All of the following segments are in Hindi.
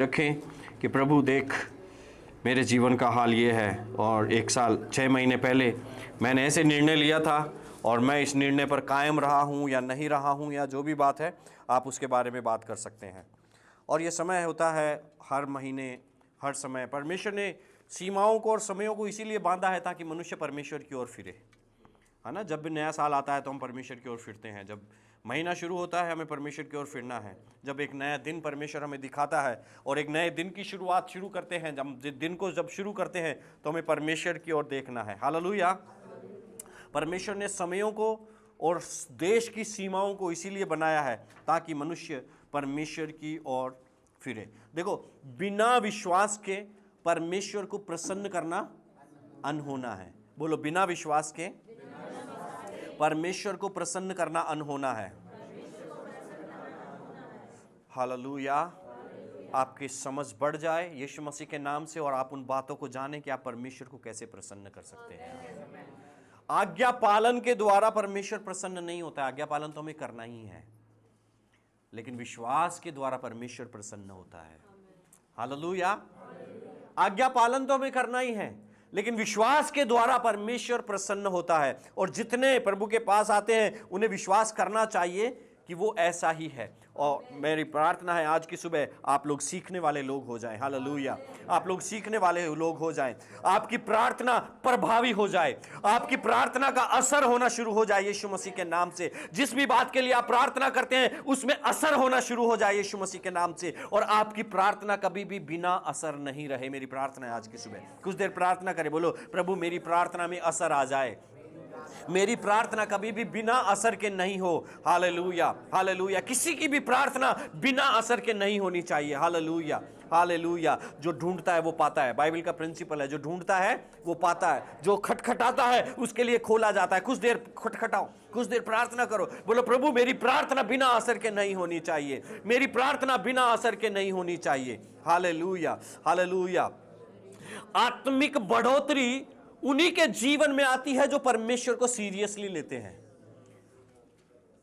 रखें कि प्रभु देख, मेरे जीवन का हाल ये है और 1 साल 6 महीने पहले मैंने ऐसे निर्णय लिया था और मैं इस निर्णय पर कायम रहा हूँ या नहीं रहा हूँ, या जो भी बात है आप उसके बारे में बात कर सकते हैं। और ये समय होता है हर महीने, हर समय। परमेश्वर ने सीमाओं को और समयों को इसीलिए बांधा है ताकि मनुष्य परमेश्वर की ओर फिरे, है ना। जब भी नया साल आता है तो हम परमेश्वर की ओर फिरते हैं। जब महीना शुरू होता है हमें परमेश्वर की ओर फिरना है। जब एक नया दिन परमेश्वर हमें दिखाता है और एक नए दिन की शुरुआत शुरू करते हैं, जब दिन को जब शुरू करते हैं तो हमें परमेश्वर की ओर देखना है। हालेलुया। परमेश्वर ने समयों को और देश की सीमाओं को इसीलिए बनाया है ताकि मनुष्य परमेश्वर की ओर फिरे। देखो, बिना विश्वास के परमेश्वर को प्रसन्न करना अनहोना है। बोलो, बिना विश्वास के परमेश्वर को प्रसन्न करना अनहोना है। हालेलुया। आपकी समझ बढ़ जाए यीशु मसीह के नाम से और आप उन बातों को जानें कि आप परमेश्वर को कैसे प्रसन्न कर सकते हैं। आज्ञा पालन के द्वारा परमेश्वर प्रसन्न नहीं होता है। आज्ञा पालन तो हमें करना ही है, लेकिन विश्वास के द्वारा परमेश्वर प्रसन्न होता है। हालेलुया। आज्ञा पालन तो हमें करना ही है, लेकिन विश्वास के द्वारा परमेश्वर प्रसन्न होता है। और जितने प्रभु के पास आते हैं उन्हें विश्वास करना चाहिए कि वो ऐसा ही है। और मेरी प्रार्थना है आज की सुबह आप लोग सीखने वाले लोग हो जाएं। हालेलुया। आप लोग सीखने वाले लोग हो जाएं। आपकी प्रार्थना प्रभावी हो जाए, आपकी प्रार्थना का असर होना शुरू हो जाए यीशु मसीह के नाम से। जिस भी बात के लिए आप प्रार्थना करते हैं उसमें असर होना शुरू हो जाए यीशु मसीह के नाम से, और आपकी प्रार्थना कभी भी बिना असर नहीं रहे। मेरी प्रार्थना है आज की सुबह कुछ देर प्रार्थना करें। बोलो, प्रभु मेरी प्रार्थना में असर आ जाए, मेरी प्रार्थना कभी भी बिना असर के नहीं हो। हालेलुया। हालेलुया। किसी की भी प्रार्थना बिना असर के नहीं होनी चाहिए। हालेलुया। हालेलुया। जो ढूंढता है वो पाता है। बाइबल का प्रिंसिपल है, जो ढूंढता है वो पाता है, जो खटखटाता है उसके लिए खोला जाता है। कुछ देर खटखटाओ, कुछ देर प्रार्थना करो। बोलो, प्रभु मेरी प्रार्थना बिना असर के नहीं होनी चाहिए, मेरी प्रार्थना बिना असर के नहीं होनी चाहिए। हालेलुया। हालेलुया। आत्मिक बढ़ोतरी उन्हीं के जीवन में आती है जो परमेश्वर को सीरियसली लेते हैं।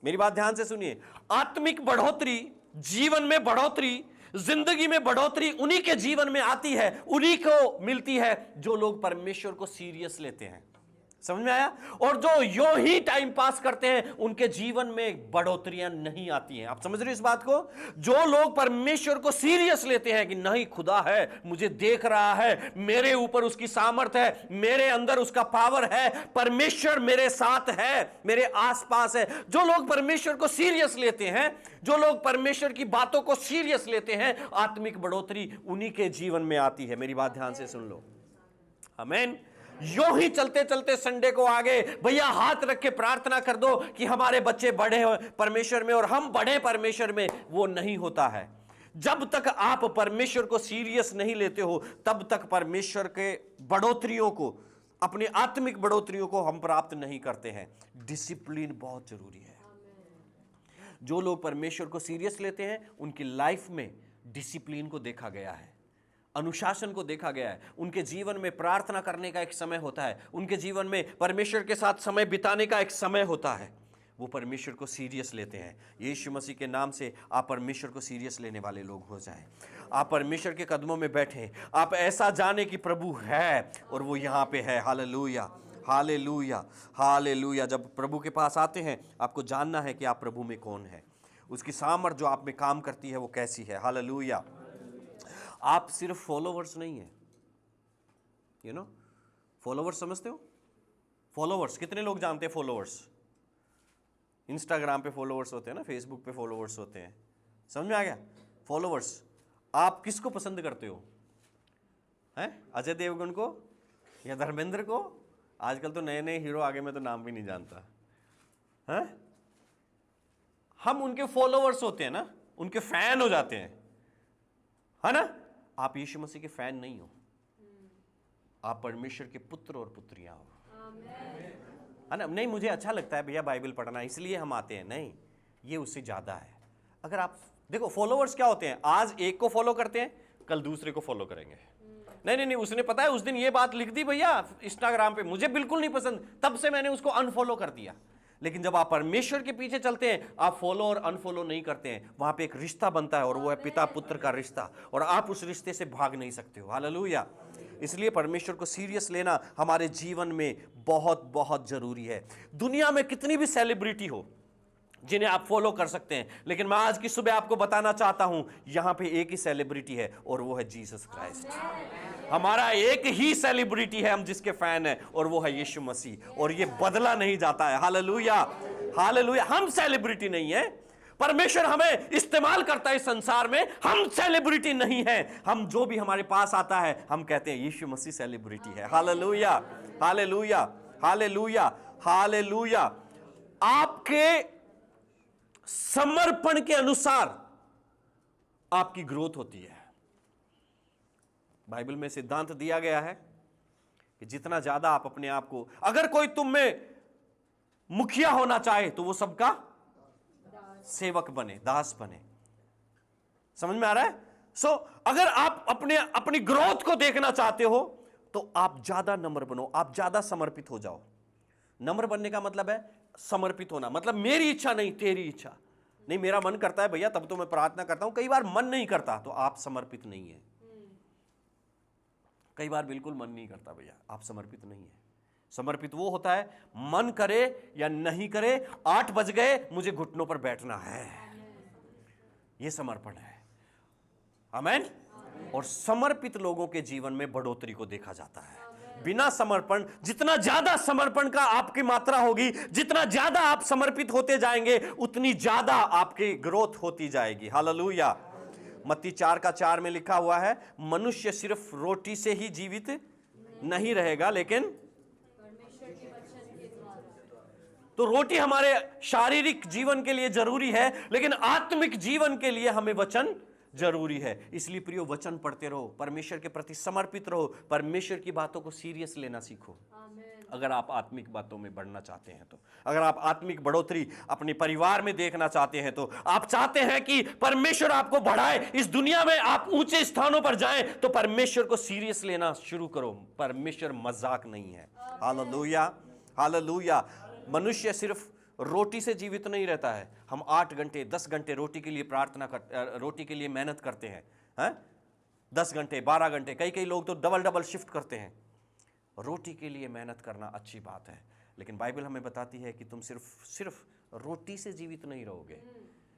मेरी बात ध्यान से सुनिए। आत्मिक बढ़ोतरी, जीवन में बढ़ोतरी, जिंदगी में बढ़ोतरी उन्हीं के जीवन में आती है, उन्हीं को मिलती है जो लोग परमेश्वर को सीरियस लेते हैं। समझ में आया? और जो यो ही टाइम पास करते हैं उनके जीवन में बढ़ोतरियां नहीं आती हैं। आप समझ रहे हो इस बात को? जो लोग परमेश्वर को सीरियस लेते हैं कि नहीं, खुदा है, मुझे देख रहा है, मेरे ऊपर उसकी सामर्थ्य है, मेरे अंदर उसका पावर है, परमेश्वर मेरे साथ है, मेरे आसपास है। जो लोग परमेश्वर को सीरियस लेते हैं, जो लोग परमेश्वर की बातों को सीरियस लेते हैं, आत्मिक बढ़ोतरी उन्हीं के जीवन में आती है। मेरी बात ध्यान से सुन लो। आमीन। यो ही चलते चलते संडे को आगे भैया हाथ रख के प्रार्थना कर दो कि हमारे बच्चे बढ़े परमेश्वर में और हम बढ़े परमेश्वर में, वो नहीं होता है। जब तक आप परमेश्वर को सीरियस नहीं लेते हो तब तक परमेश्वर के बढ़ोतरियों को, अपनी आत्मिक बढ़ोतरियों को हम प्राप्त नहीं करते हैं। डिसिप्लिन बहुत जरूरी है। जो लोग परमेश्वर को सीरियस लेते हैं उनकी लाइफ में डिसिप्लिन को देखा गया है, अनुशासन को देखा गया है। उनके जीवन में प्रार्थना करने का एक समय होता है, उनके जीवन में परमेश्वर के साथ समय बिताने का एक समय होता है। वो परमेश्वर को सीरियस लेते हैं। यीशु मसीह के नाम से आप परमेश्वर को सीरियस लेने वाले लोग हो जाएं। आप परमेश्वर के कदमों में बैठें। आप ऐसा जाने कि प्रभु है और वो यहाँ पे है। हालेलुया। हालेलुया। हालेलुया। जब प्रभु के पास आते हैं आपको जानना है कि आप प्रभु में कौन है, उसकी सामर्थ जो आप में काम करती है वो कैसी है। हालेलुया। आप सिर्फ फॉलोवर्स नहीं है, यू नो। फॉलोवर्स समझते हो? फॉलोवर्स कितने लोग जानते हैं? फॉलोवर्स इंस्टाग्राम पे फॉलोवर्स होते हैं ना, फेसबुक पे फॉलोवर्स होते हैं। समझ में आ गया? फॉलोवर्स। आप किसको पसंद करते हो? हैं? अजय देवगन को या धर्मेंद्र को? आजकल तो नए नए हीरो आगे, मैं तो नाम भी नहीं जानता। हैं? हम उनके फॉलोवर्स होते हैं ना, उनके फैन हो जाते हैं, है ना। आप यीशु मसीह के फैन नहीं हो, आप परमेश्वर के पुत्र और पुत्रियां हो, है ना। नहीं, मुझे अच्छा लगता है भैया बाइबल पढ़ना इसलिए हम आते हैं, नहीं, ये उससे ज्यादा है। अगर आप देखो, फॉलोवर्स क्या होते हैं? आज एक को फॉलो करते हैं, कल दूसरे को फॉलो करेंगे। नहीं नहीं नहीं, उसने पता है उस दिन ये बात लिख दी भैया इंस्टाग्राम पे, मुझे बिल्कुल नहीं पसंद, तब से मैंने उसको अनफॉलो कर दिया। लेकिन जब आप परमेश्वर के पीछे चलते हैं, आप फॉलो और अनफॉलो नहीं करते हैं, वहां पे एक रिश्ता बनता है और वो है पिता पुत्र का रिश्ता, और आप उस रिश्ते से भाग नहीं सकते हो। हालेलुया। इसलिए परमेश्वर को सीरियस लेना हमारे जीवन में बहुत बहुत जरूरी है। दुनिया में कितनी भी सेलिब्रिटी हो जिन्हें आप फॉलो कर सकते हैं, लेकिन मैं आज की सुबह आपको बताना चाहता हूं, यहां पे एक ही सेलिब्रिटी है और वो है जीसस क्राइस्ट। हमारा एक ही सेलिब्रिटी है हम जिसके फैन हैं, और वो है यीशु मसीह, और ये बदला नहीं जाता है। Hallelujah, hallelujah. हम सेलिब्रिटी नहीं है, परमेश्वर हमें इस्तेमाल करता है इस संसार में, हम सेलिब्रिटी नहीं है। हम जो भी हमारे पास आता है हम कहते हैं यीशु मसीह सेलिब्रिटी है। Hallelujah, hallelujah, hallelujah, hallelujah. आपके समर्पण के अनुसार आपकी ग्रोथ होती है। बाइबल में सिद्धांत दिया गया है कि जितना ज्यादा आप अपने आप को, अगर कोई तुम में मुखिया होना चाहे तो वो सबका सेवक बने, दास बने। समझ में आ रहा है? अगर आप अपनी ग्रोथ को देखना चाहते हो तो आप ज्यादा नम्र बनो, आप ज्यादा समर्पित हो जाओ। नम्र बनने का मतलब है समर्पित होना, मतलब मेरी इच्छा नहीं तेरी इच्छा। नहीं, मेरा मन करता है भैया तब तो मैं प्रार्थना करता हूं, कई बार मन नहीं करता तो आप समर्पित नहीं है। कई बार बिल्कुल मन नहीं करता भैया, आप समर्पित नहीं है। समर्पित वो होता है मन करे या नहीं करे, 8 बज गए मुझे घुटनों पर बैठना है, यह समर्पण है। आमीन। और समर्पित लोगों के जीवन में बढ़ोतरी को देखा जाता है। बिना समर्पण, जितना ज्यादा समर्पण का आपकी मात्रा होगी, जितना ज्यादा आप समर्पित होते जाएंगे, उतनी ज्यादा आपकी ग्रोथ होती जाएगी। हालेलुया। मत्ती 4:4 में लिखा हुआ है, मनुष्य सिर्फ रोटी से ही जीवित नहीं रहेगा, लेकिन तो रोटी हमारे शारीरिक जीवन के लिए जरूरी है, लेकिन आत्मिक जीवन के लिए हमें वचन जरूरी है। इसलिए प्रियो, वचन पढ़ते रहो, परमेश्वर के प्रति समर्पित रहो, परमेश्वर की बातों को सीरियस लेना सीखो। अगर आप आत्मिक बातों में बढ़ना चाहते हैं तो, अगर आप आत्मिक बढ़ोतरी अपने परिवार में देखना चाहते हैं तो, आप चाहते हैं कि परमेश्वर आपको बढ़ाए, इस दुनिया में आप ऊंचे स्थानों पर जाएं, तो परमेश्वर को सीरियस लेना शुरू करो। परमेश्वर मजाक नहीं है। Hallelujah, hallelujah. मनुष्य सिर्फ रोटी से जीवित नहीं रहता है। हम 8 घंटे 10 घंटे रोटी के लिए रोटी के लिए मेहनत करते हैं, 10 घंटे 12 घंटे, कई लोग तो डबल शिफ्ट करते हैं। रोटी के लिए मेहनत करना अच्छी बात है, लेकिन बाइबल हमें बताती है कि तुम सिर्फ रोटी से जीवित नहीं रहोगे,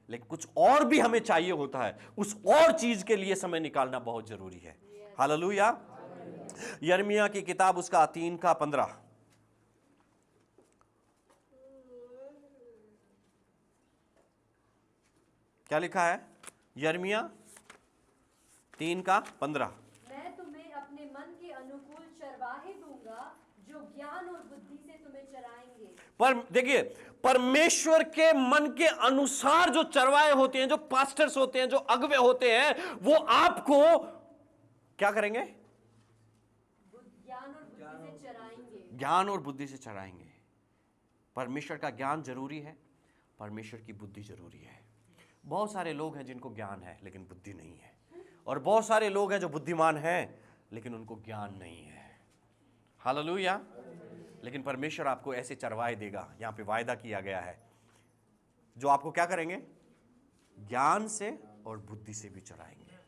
लेकिन कुछ और भी हमें चाहिए होता है। उस और चीज के लिए समय निकालना बहुत जरूरी है। हालेलुया। यिर्मयाह की किताब उसका 3:15, क्या लिखा है? यिर्मयाह 3:15, मैं तुम्हें अपने मन के अनुकूल चरवाहे दूंगा जो ज्ञान और बुद्धि से तुम्हें चराएंगे। पर देखिए, परमेश्वर के मन के अनुसार जो चरवाहे होते हैं, जो पास्टर्स होते हैं, जो अगुवे होते हैं, वो आपको क्या करेंगे? ज्ञान और बुद्धि से चराएंगे। ज्ञान और बुद्धि से चराएंगे। परमेश्वर का ज्ञान जरूरी है, परमेश्वर की बुद्धि जरूरी है। बहुत सारे लोग हैं जिनको ज्ञान है लेकिन बुद्धि नहीं है, और बहुत सारे लोग हैं जो बुद्धिमान हैं लेकिन उनको ज्ञान नहीं है। हालेलुया। लेकिन परमेश्वर आपको ऐसे चरवाहे देगा, यहां पे वायदा किया गया है, जो आपको क्या करेंगे? ज्ञान से और बुद्धि से भी चराएंगे।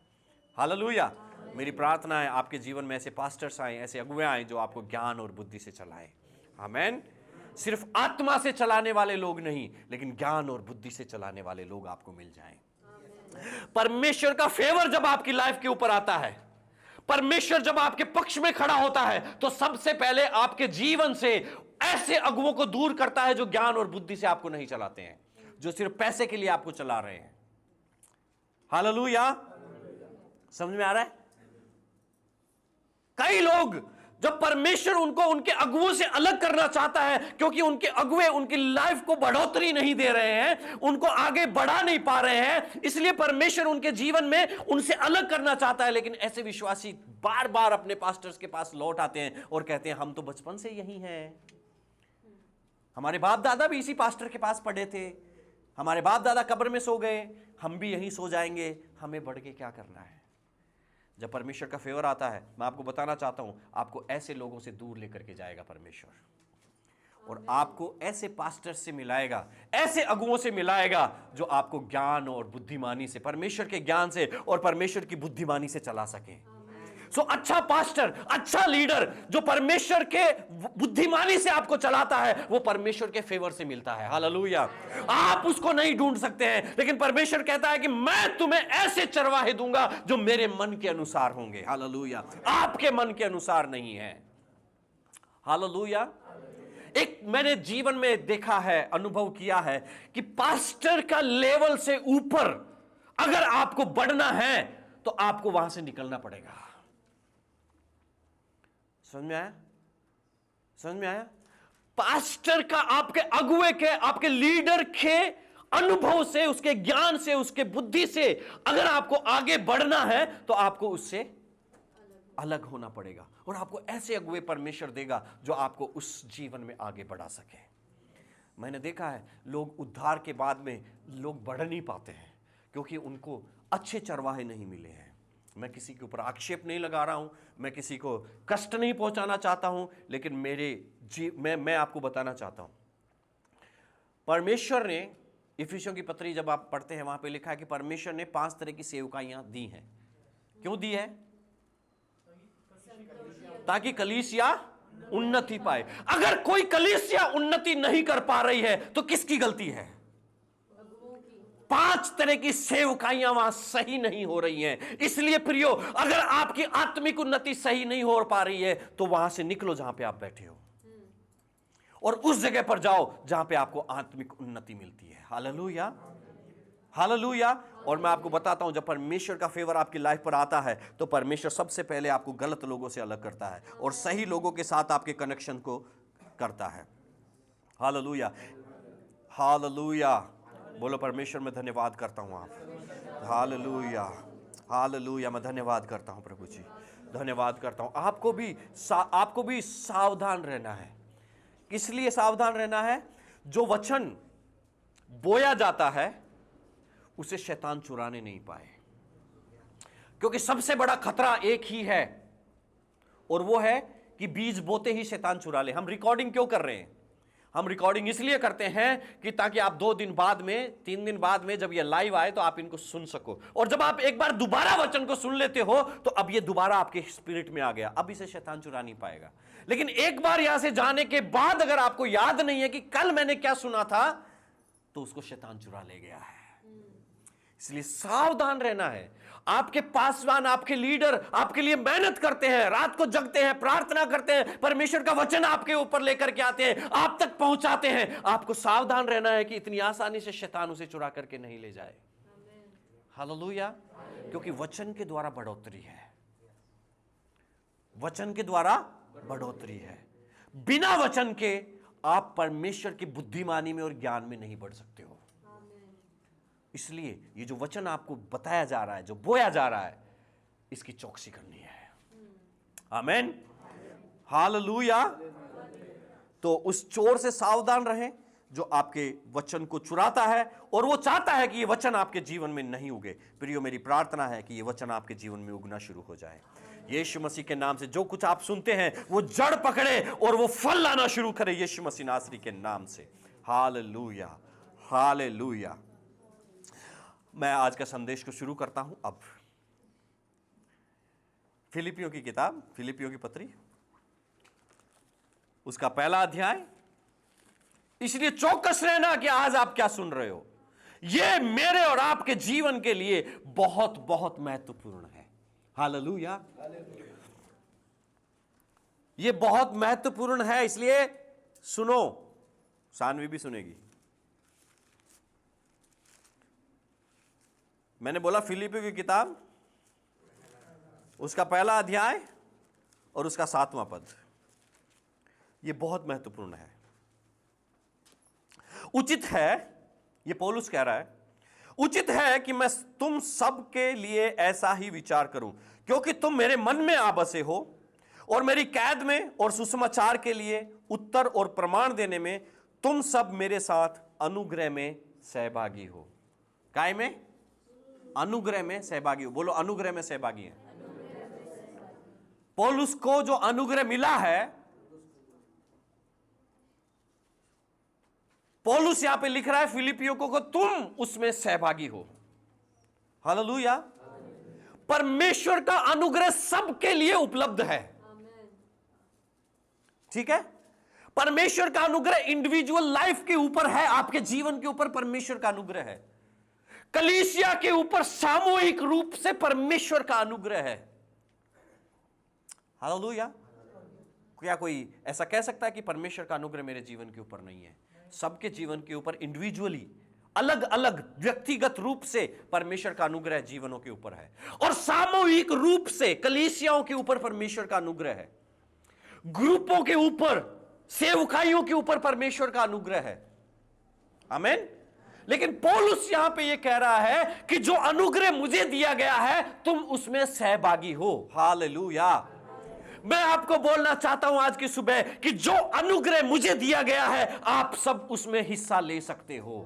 हालेलुया। मेरी प्रार्थना है आपके जीवन में ऐसे पास्टर्स आए, ऐसे अगुवे आए जो आपको ज्ञान और बुद्धि से चलाएं। आमीन। सिर्फ आत्मा से चलाने वाले लोग नहीं, लेकिन ज्ञान और बुद्धि से चलाने वाले लोग आपको मिल जाएं। परमेश्वर का फेवर जब आपकी लाइफ के ऊपर आता है, परमेश्वर जब आपके पक्ष में खड़ा होता है, तो सबसे पहले आपके जीवन से ऐसे अगुवों को दूर करता है जो ज्ञान और बुद्धि से आपको नहीं चलाते हैं, जो सिर्फ पैसे के लिए आपको चला रहे हैं। हालेलुया। समझ में आ रहा है? कई लोग जब परमेश्वर उनको उनके अगुवों से अलग करना चाहता है, क्योंकि उनके अगुवे उनकी लाइफ को बढ़ोतरी नहीं दे रहे हैं, उनको आगे बढ़ा नहीं पा रहे हैं, इसलिए परमेश्वर उनके जीवन में उनसे अलग करना चाहता है। लेकिन ऐसे विश्वासी बार बार अपने पास्टर्स के पास लौट आते हैं और कहते हैं हम तो बचपन से यही हैं, हमारे बाप दादा भी इसी पास्टर के पास पढ़े थे, हमारे बाप दादा कब्र में सो गए, हम भी यहीं सो जाएंगे, हमें बढ़ के क्या करना है। जब परमेश्वर का फेवर आता है, मैं आपको बताना चाहता हूं, आपको ऐसे लोगों से दूर लेकर के जाएगा परमेश्वर। और आपको ऐसे पास्टर से मिलाएगा, ऐसे अगुओं से मिलाएगा जो आपको ज्ञान और बुद्धिमानी से, परमेश्वर के ज्ञान से और परमेश्वर की बुद्धिमानी से चला सके। अच्छा पास्टर, अच्छा लीडर जो परमेश्वर के बुद्धिमानी से आपको चलाता है, वो परमेश्वर के फेवर से मिलता है। हालेलुया। आप उसको नहीं ढूंढ सकते हैं, लेकिन परमेश्वर कहता है कि मैं तुम्हें ऐसे चरवाहे दूंगा जो मेरे मन के अनुसार होंगे। हालेलुया। आपके मन के अनुसार नहीं है। हालेलुया। एक मैंने जीवन में देखा है, अनुभव किया है कि पास्टर का लेवल से ऊपर अगर आपको बढ़ना है तो आपको वहां से निकलना पड़ेगा। समझ में आया? समझ में आया? पास्टर का, आपके अगुए के, आपके लीडर के अनुभव से, उसके ज्ञान से, उसके बुद्धि से अगर आपको आगे बढ़ना है तो आपको उससे अलग होना पड़ेगा। और आपको ऐसे अगुए परमेश्वर देगा जो आपको उस जीवन में आगे बढ़ा सके। मैंने देखा है लोग उद्धार के बाद में लोग बढ़ नहीं पाते हैं क्योंकि उनको अच्छे चरवाहे नहीं मिले हैं। मैं किसी के ऊपर आक्षेप नहीं लगा रहा हूं, मैं किसी को कष्ट नहीं पहुंचाना चाहता हूं, लेकिन मैं आपको बताना चाहता हूं, परमेश्वर ने इफिसियों की पत्री जब आप पढ़ते हैं वहां पे लिखा है कि परमेश्वर ने 5 तरह की सेवकाइयां दी हैं। क्यों दी है? ताकि कलीसिया उन्नति पाए। अगर कोई कलीसिया उन्नति नहीं कर पा रही है तो किसकी गलती है? 5 तरह की सेवकाइयां वहां सही नहीं हो रही हैं। इसलिए प्रियो, अगर आपकी आत्मिक उन्नति सही नहीं हो पा रही है तो वहां से निकलो जहां पे आप बैठे हो और उस जगह पर जाओ जहां पे आपको आत्मिक उन्नति मिलती है। Hallelujah, hallelujah. और मैं आपको बताता हूं, जब परमेश्वर का फेवर आपकी लाइफ पर आता है तो परमेश्वर सबसे पहले आपको गलत लोगों से अलग करता है और सही लोगों के साथ आपके कनेक्शन को करता है। Hallelujah, hallelujah. बोलो परमेश्वर, मैं धन्यवाद करता हूं आप। Hallelujah, hallelujah. मैं धन्यवाद करता हूं प्रभु जी, धन्यवाद करता हूं। आपको भी सावधान रहना है। किस लिए सावधान रहना है? जो वचन बोया जाता है उसे शैतान चुराने नहीं पाए, क्योंकि सबसे बड़ा खतरा एक ही है और वो है कि बीज बोते ही शैतान चुरा ले। हम रिकॉर्डिंग क्यों कर रहे हैं? हम रिकॉर्डिंग इसलिए करते हैं कि ताकि आप 2 दिन बाद में, 3 दिन बाद में जब ये लाइव आए तो आप इनको सुन सको। और जब आप एक बार दोबारा वचन को सुन लेते हो तो अब ये दोबारा आपके स्पिरिट में आ गया, अब इसे शैतान चुरा नहीं पाएगा। लेकिन एक बार यहां से जाने के बाद अगर आपको याद नहीं है कि कल मैंने क्या सुना था, तो उसको शैतान चुरा ले गया है। इसलिए सावधान रहना है। आपके पासवान, आपके लीडर आपके लिए मेहनत करते हैं, रात को जगते हैं, प्रार्थना करते हैं, परमेश्वर का वचन आपके ऊपर लेकर के आते हैं, आप तक पहुंचाते हैं। आपको सावधान रहना है कि इतनी आसानी से शैतान उसे चुरा करके नहीं ले जाए। हालेलुया। क्योंकि वचन के द्वारा बढ़ोतरी है, वचन के द्वारा बढ़ोतरी है। बिना वचन के आप परमेश्वर की बुद्धिमानी में और ज्ञान में नहीं बढ़ सकते हो। इसलिए ये जो वचन आपको बताया जा रहा है, जो बोया जा रहा है, इसकी चौकसी करनी है। आमीन, हालेलुया। तो उस चोर से सावधान रहें जो आपके वचन को चुराता है और वो चाहता है कि ये वचन आपके जीवन में नहीं उगे। प्रियो, मेरी प्रार्थना है कि ये वचन आपके जीवन में उगना शुरू हो जाए। यीशु मसीह के नाम से जो कुछ आप सुनते हैं वो जड़ पकड़े और वो फल लाना शुरू करे यीशु मसीह नासरी के नाम से। Hallelujah, hallelujah. मैं आज का संदेश को शुरू करता हूं। अब फिलिपियों की किताब, फिलिपियों की पत्री, उसका 1 अध्याय। इसलिए चौकस रहना कि आज आप क्या सुन रहे हो, यह मेरे और आपके जीवन के लिए बहुत बहुत महत्वपूर्ण है। हालेलुया, यह बहुत महत्वपूर्ण है। इसलिए सुनो, सानवी भी सुनेगी। मैंने बोला फिलिपियों की किताब, उसका 1 अध्याय और उसका 7वां पद, यह बहुत महत्वपूर्ण है। उचित है, यह पौलुस कह रहा है, उचित है कि मैं तुम सब के लिए ऐसा ही विचार करूं, क्योंकि तुम मेरे मन में आ बसे हो और मेरी कैद में और सुसमाचार के लिए उत्तर और प्रमाण देने में तुम सब मेरे साथ अनुग्रह में सहभागी हो। काय में? अनुग्रह में सहभागी हो। बोलो, अनुग्रह में सहभागी है। पौलुस को जो अनुग्रह मिला है पौलुस यहां पे लिख रहा है फिलिपियों को तुम उसमें सहभागी हो। हालेलुया। परमेश्वर का अनुग्रह सबके लिए उपलब्ध है। ठीक है, परमेश्वर का अनुग्रह इंडिविजुअल लाइफ के ऊपर है, आपके जीवन के ऊपर परमेश्वर का अनुग्रह है। कलीसिया के ऊपर सामूहिक रूप से परमेश्वर का अनुग्रह है। हालेलुया। क्या कोई ऐसा कह सकता है कि परमेश्वर का अनुग्रह मेरे जीवन के ऊपर नहीं है? सबके जीवन के ऊपर इंडिविजुअली, अलग अलग व्यक्तिगत रूप से परमेश्वर का अनुग्रह जीवनों के ऊपर है, और सामूहिक रूप से कलीसियाओं के ऊपर परमेश्वर का अनुग्रह है, ग्रुपों के ऊपर, सेवकाइयों के ऊपर परमेश्वर का अनुग्रह है। आमीन। लेकिन पौलुस यहां पे ये कह रहा है कि जो अनुग्रह मुझे दिया गया है तुम उसमें सहभागी हो। हालेलुया। मैं आपको बोलना चाहता हूं आज की सुबह कि जो अनुग्रह मुझे दिया गया है आप सब उसमें हिस्सा ले सकते हो,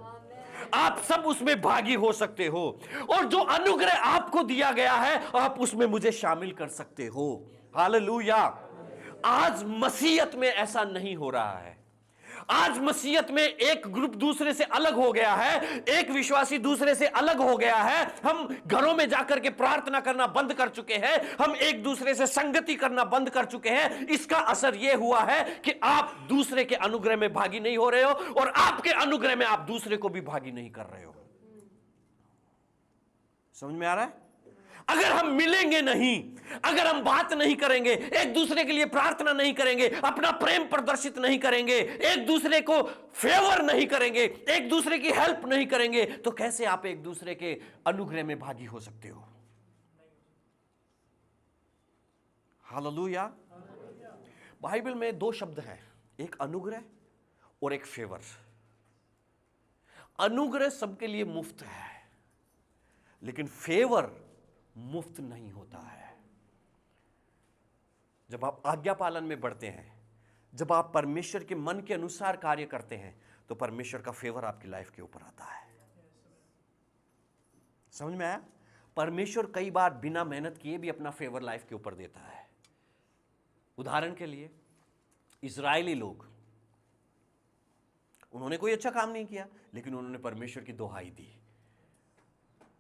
आप सब उसमें भागी हो सकते हो, और जो अनुग्रह आपको दिया गया है आप उसमें मुझे शामिल कर सकते हो। हालेलुया। आज मसीहत में ऐसा नहीं हो रहा है। आज मसीहत में एक ग्रुप दूसरे से अलग हो गया है, एक विश्वासी दूसरे से अलग हो गया है। हम घरों में जाकर के प्रार्थना करना बंद कर चुके हैं, हम एक दूसरे से संगति करना बंद कर चुके हैं। इसका असर यह हुआ है कि आप दूसरे के अनुग्रह में भागी नहीं हो रहे हो, और आपके अनुग्रह में आप दूसरे को भी भागी नहीं कर रहे हो। समझ में आ रहा है? अगर हम मिलेंगे नहीं, अगर हम बात नहीं करेंगे, एक दूसरे के लिए प्रार्थना नहीं करेंगे, अपना प्रेम प्रदर्शित नहीं करेंगे, एक दूसरे को फेवर नहीं करेंगे, एक दूसरे की हेल्प नहीं करेंगे, तो कैसे आप एक दूसरे के अनुग्रह में भागी हो सकते हो? हालेलुया। बाइबल में दो शब्द हैं, एक अनुग्रह और एक फेवर। अनुग्रह सबके लिए मुफ्त है, लेकिन फेवर मुफ्त नहीं होता है। जब आप आज्ञा पालन में बढ़ते हैं, जब आप परमेश्वर के मन के अनुसार कार्य करते हैं, तो परमेश्वर का फेवर आपकी लाइफ के ऊपर आता है। समझ में आया? परमेश्वर कई बार बिना मेहनत किए भी अपना फेवर लाइफ के ऊपर देता है। उदाहरण के लिए इजरायली लोग, उन्होंने कोई अच्छा काम नहीं किया, लेकिन उन्होंने परमेश्वर की दुहाई दी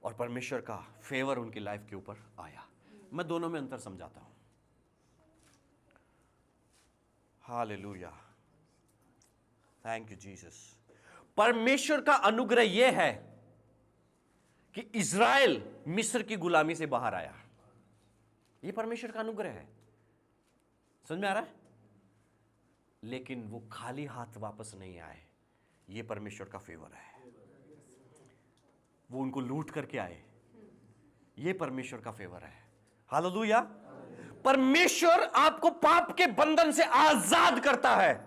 और परमेश्वर का फेवर उनकी लाइफ के ऊपर आया। मैं दोनों में अंतर समझाता हूं। Hallelujah, thank you Jesus. परमेश्वर का अनुग्रह यह है कि इज़राइल मिस्र की गुलामी से बाहर आया, यह परमेश्वर का अनुग्रह है। समझ में आ रहा है? लेकिन वो खाली हाथ वापस नहीं आए, यह परमेश्वर का फेवर है। वो उनको लूट करके आए, ये परमेश्वर का फेवर है। हालेलुया। परमेश्वर आपको पाप के बंधन से आजाद करता है,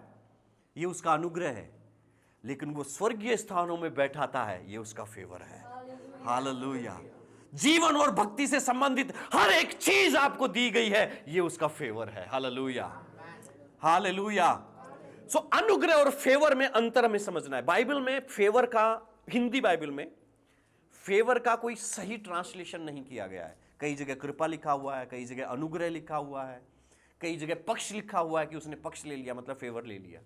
ये उसका अनुग्रह है। लेकिन वो स्वर्गीय स्थानों में बैठाता है, ये उसका फेवर है। हालेलुया। जीवन और भक्ति से संबंधित हर एक चीज आपको दी गई है, ये उसका फेवर है। Hallelujah, hallelujah. सो अनुग्रह और फेवर में अंतर हमें समझना है। बाइबल में फेवर का, हिंदी बाइबल में फेवर का कोई सही ट्रांसलेशन नहीं किया गया है। कई जगह कृपा लिखा हुआ है, कई जगह अनुग्रह लिखा हुआ है, कई जगह पक्ष लिखा हुआ है कि उसने पक्ष ले लिया, मतलब फेवर ले लिया।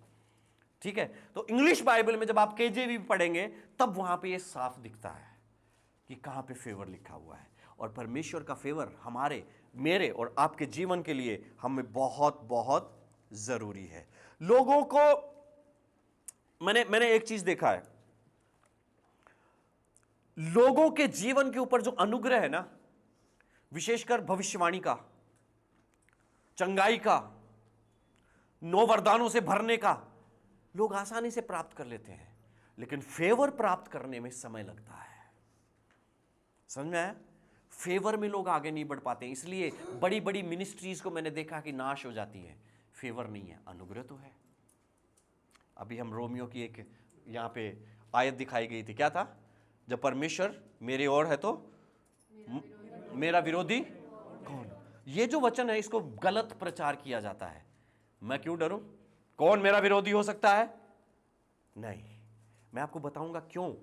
ठीक है, तो इंग्लिश बाइबल में जब आप केजेवी पढ़ेंगे तब वहां पे ये साफ दिखता है कि कहां पे फेवर लिखा हुआ है। और परमेश्वर का फेवर हमारे, मेरे और आपके जीवन के लिए हमें बहुत बहुत जरूरी है। लोगों को मैंने एक चीज देखा है, लोगों के जीवन के ऊपर जो अनुग्रह है ना, विशेषकर भविष्यवाणी का, चंगाई का, नौ वरदानों से भरने का, लोग आसानी से प्राप्त कर लेते हैं, लेकिन फेवर प्राप्त करने में समय लगता है। समझ में आया? फेवर में लोग आगे नहीं बढ़ पाते, इसलिए बड़ी बड़ी मिनिस्ट्रीज को मैंने देखा कि नाश हो जाती है। फेवर नहीं है, अनुग्रह तो है। अभी हम रोमियो की एक यहां पे आयत दिखाई गई थी, क्या था? जब परमेश्वर मेरी ओर है तो मेरा विरोधी कौन? ये जो वचन है इसको गलत प्रचार किया जाता है। मैं क्यों डरूं? कौन मेरा विरोधी हो सकता है? नहीं, मैं आपको बताऊंगा क्यों।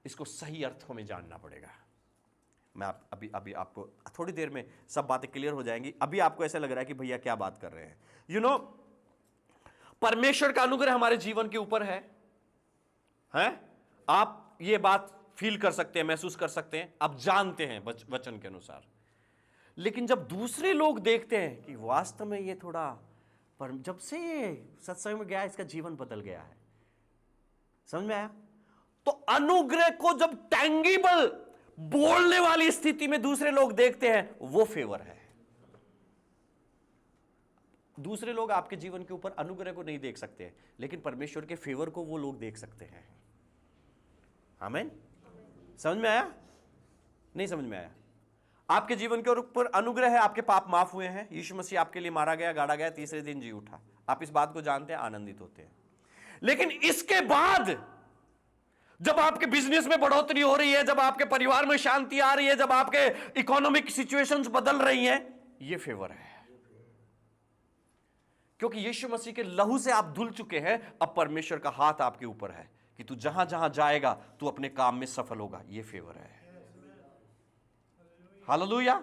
इसको सही अर्थों में जानना पड़ेगा। मैं अभी आपको थोड़ी देर में सब बातें क्लियर हो जाएंगी। अभी आपको ऐसा लग रहा है कि भैया क्या बात कर रहे हैं। परमेश्वर का अनुग्रह हमारे जीवन के ऊपर है, हैं? आप ये बात फील कर सकते हैं, महसूस कर सकते हैं, आप जानते हैं वचन के अनुसार। लेकिन जब दूसरे लोग देखते हैं कि वास्तव में ये थोड़ा, पर जब से ये सत्संग में गया इसका जीवन बदल गया है, समझ में आया? तो अनुग्रह को जब टैंगिबल बोलने वाली स्थिति में दूसरे लोग देखते हैं, वो फेवर है। दूसरे लोग आपके जीवन के ऊपर अनुग्रह को नहीं देख सकते, लेकिन परमेश्वर के फेवर को वो लोग देख सकते हैं। आमीन? समझ में आया? नहीं समझ में आया? आपके जीवन के ऊपर अनुग्रह है, आपके पाप माफ हुए हैं, यीशु मसीह आपके लिए मारा गया, गाड़ा गया, तीसरे दिन जी उठा। आप इस बात को जानते हैं, आनंदित होते हैं। लेकिन इसके बाद जब आपके बिजनेस में बढ़ोतरी हो रही है, जब आपके परिवार में शांति आ रही है, जब आपके इकोनॉमिक सिचुएशंस बदल रही हैं, ये फेवर है। क्योंकि यीशु मसीह के लहू से आप धुल चुके हैं। अब परमेश्वर का हाथ आपके ऊपर है कि तू जहां जहां जाएगा तू अपने काम में सफल होगा। ये फेवर है। हालेलुया।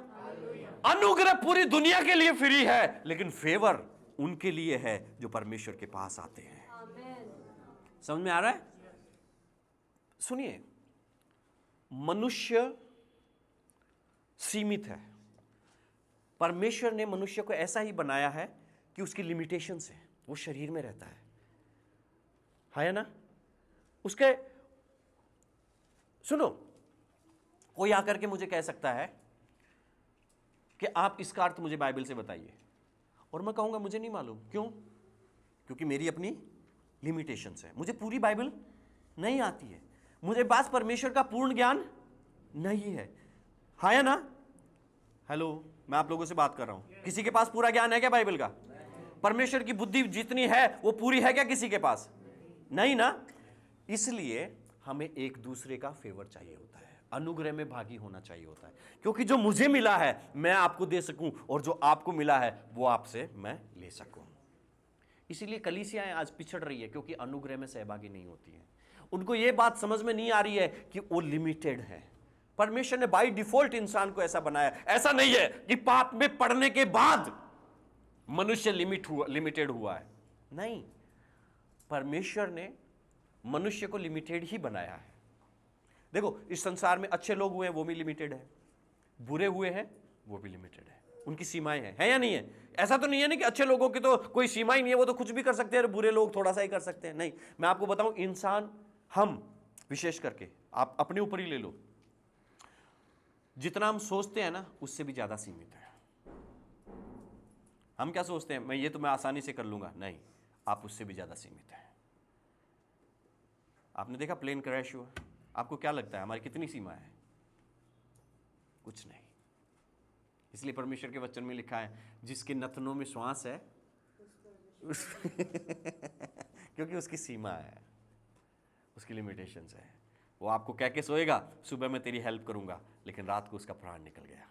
अनुग्रह पूरी दुनिया के लिए फ्री है, लेकिन फेवर उनके लिए है जो परमेश्वर के पास आते हैं। समझ में आ रहा है? सुनिए, मनुष्य सीमित है। परमेश्वर ने मनुष्य को ऐसा ही बनाया है कि उसकी लिमिटेशंस है। वो शरीर में रहता है ना? उसके सुनो, कोई आकर के मुझे कह सकता है कि आप इसका अर्थ मुझे बाइबल से बताइए, और मैं कहूंगा मुझे नहीं मालूम। क्यों? क्योंकि मेरी अपनी लिमिटेशंस है। मुझे पूरी बाइबल नहीं आती है, मुझे पास परमेश्वर का पूर्ण ज्ञान नहीं है। हाँ या ना? हेलो, मैं आप लोगों से बात कर रहा हूं। किसी के पास पूरा ज्ञान है क्या बाइबल का? परमेश्वर की बुद्धि जितनी है वो पूरी है क्या किसी के पास? नहीं ना। इसलिए हमें एक दूसरे का फेवर चाहिए होता है, अनुग्रह में भागी होना चाहिए होता है। क्योंकि जो मुझे मिला है मैं आपको दे सकूं, और जो आपको मिला है वो आपसे मैं ले सकूं। इसीलिए कलीसियाएं आज पिछड़ रही है, क्योंकि अनुग्रह में सहभागी नहीं होती हैं। उनको ये बात समझ में नहीं आ रही है कि वो लिमिटेड है। परमेश्वर ने बाय डिफॉल्ट इंसान को ऐसा बनाया। ऐसा नहीं है कि पाप में पड़ने के बाद मनुष्य लिमिटेड हुआ है। नहीं, परमेश्वर ने मनुष्य को लिमिटेड ही बनाया है। देखो, इस संसार में अच्छे लोग हुए हैं वो भी लिमिटेड है, बुरे हुए हैं वो भी लिमिटेड है। उनकी सीमाएं हैं, है या नहीं है? ऐसा तो नहीं है ना कि अच्छे लोगों की तो कोई सीमा ही नहीं है, वो तो कुछ भी कर सकते हैं, बुरे लोग थोड़ा सा ही कर सकते हैं। नहीं, मैं आपको बताऊं, इंसान, हम विशेष करके, आप अपने ऊपर ही ले लो, जितना हम सोचते हैं ना उससे भी ज्यादा सीमित है। हम क्या सोचते हैं, मैं आसानी से कर लूंगा। नहीं, आप उससे भी ज्यादा सीमित है। आपने देखा प्लेन क्रैश हुआ, आपको क्या लगता है हमारी कितनी सीमा है? कुछ नहीं। इसलिए परमेश्वर के वचन में लिखा है, जिसके नथनों में श्वास है क्योंकि उसकी सीमा है, उसकी लिमिटेशंस है। वो आपको कह के सोएगा सुबह मैं तेरी हेल्प करूंगा, लेकिन रात को उसका प्राण निकल गया।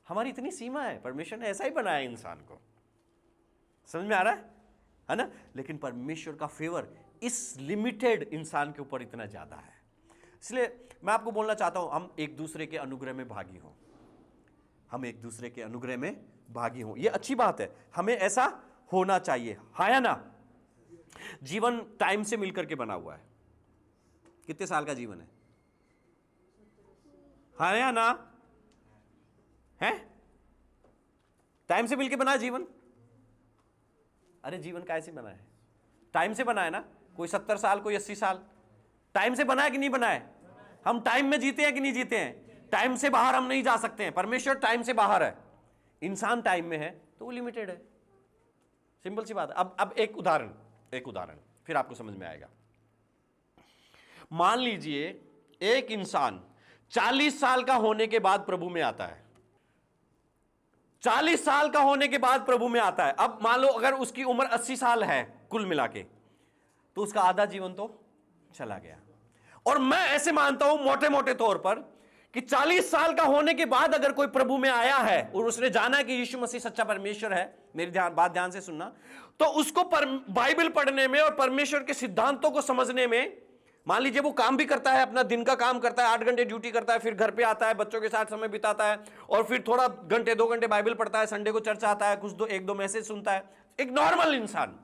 हमारी इतनी सीमा है। परमेश्वर ने ऐसा ही बनाया इंसान को। समझ में आ रहा है ना? लेकिन परमेश्वर का फेवर इस लिमिटेड इंसान के ऊपर इतना ज्यादा है। इसलिए मैं आपको बोलना चाहता हूं, हम एक दूसरे के अनुग्रह में भागी हों। हम एक दूसरे के अनुग्रह में भागी हों, ये अच्छी बात है। हमें ऐसा होना चाहिए। हाँ या ना? जीवन टाइम से मिलकर के बना हुआ है। कितने साल का जीवन है? हाँ या ना? है? टाइम से मिलकर बना है जीवन। अरे जीवन कैसे बना है? टाइम से बना है ना। कोई 70 साल, कोई 80 साल, टाइम से बना है कि नहीं बना है? हम टाइम में जीते हैं कि नहीं जीते हैं? टाइम से बाहर हम नहीं जा सकते हैं। परमेश्वर टाइम से बाहर है, इंसान टाइम में है, तो वो लिमिटेड है। सिंपल सी बात है। अब एक उदाहरण फिर आपको समझ में आएगा। मान लीजिए एक इंसान 40 साल का होने के बाद प्रभु में आता है। 40 साल का होने के बाद प्रभु में आता है। अब मान लो अगर उसकी उम्र 80 साल है कुल मिला के, तो उसका आधा जीवन तो चला गया। और मैं ऐसे मानता हूं मोटे मोटे तौर पर कि 40 साल का होने के बाद अगर कोई प्रभु में आया है और उसने जाना है कि यीशु मसीह सच्चा परमेश्वर है, मेरी बात ध्यान से सुनना, तो उसको बाइबल पढ़ने में और परमेश्वर के सिद्धांतों को समझने में, मान लीजिए वो काम भी करता है, अपना दिन का काम करता है, 8 घंटे ड्यूटी करता है, फिर घर पे आता है, बच्चों के साथ समय बिताता है, और फिर थोड़ा घंटे 2 घंटे बाइबल पढ़ता है, संडे को चर्च आता है, कुछ 1-2 मैसेज सुनता है, एक नॉर्मल इंसान।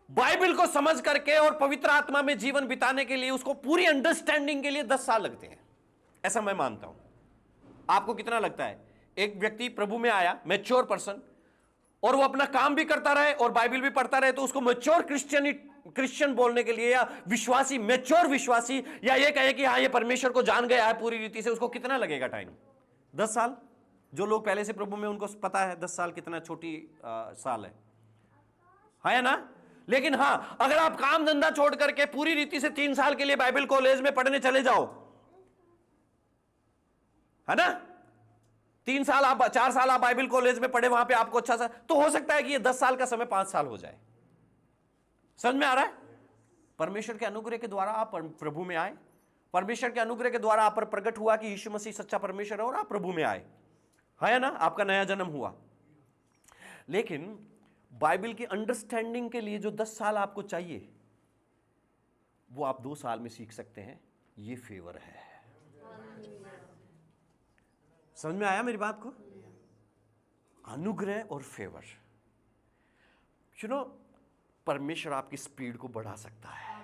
बाइबल को समझ करके और पवित्र आत्मा में जीवन बिताने के लिए, उसको पूरी अंडरस्टैंडिंग के लिए 10 साल लगते हैं, ऐसा मैं मानता हूं। आपको कितना लगता है? एक व्यक्ति प्रभु में आया, मैच्योर पर्सन, और वो अपना काम भी करता रहे और बाइबल भी पढ़ता रहे, तो उसको मैच्योर क्रिश्चियन बोलने के लिए, या विश्वासी, मैच्योर विश्वासी, या ये कहे कि हाँ ये परमेश्वर को जान गया है पूरी रीति से, उसको कितना लगेगा टाइम? 10 साल। जो लोग पहले से प्रभु में, उनको पता है 10 साल कितना छोटी साल है ना? लेकिन हां, अगर आप काम धंधा छोड़ करके पूरी रीति से 3 साल के लिए बाइबल कॉलेज में पढ़ने चले जाओ, है ना, 3 साल आप, 4 साल आप बाइबल कॉलेज में पढ़े, वहां पे आपको अच्छा सा, तो हो सकता है कि ये 10 साल का समय 5 साल हो जाए। समझ में आ रहा है? परमेश्वर के अनुग्रह के द्वारा आप प्रभु में आए, परमेश्वर के अनुग्रह के द्वारा आप पर प्रकट हुआ कि यीशु मसीह सच्चा परमेश्वर है, और आप प्रभु में आए, है ना, आपका नया जन्म हुआ। लेकिन बाइबल की अंडरस्टैंडिंग के लिए जो 10 साल आपको चाहिए, वो आप 2 साल में सीख सकते हैं। ये फेवर है। समझ में आया मेरी बात को? अनुग्रह और फेवर, परमेश्वर आपकी स्पीड को बढ़ा सकता है।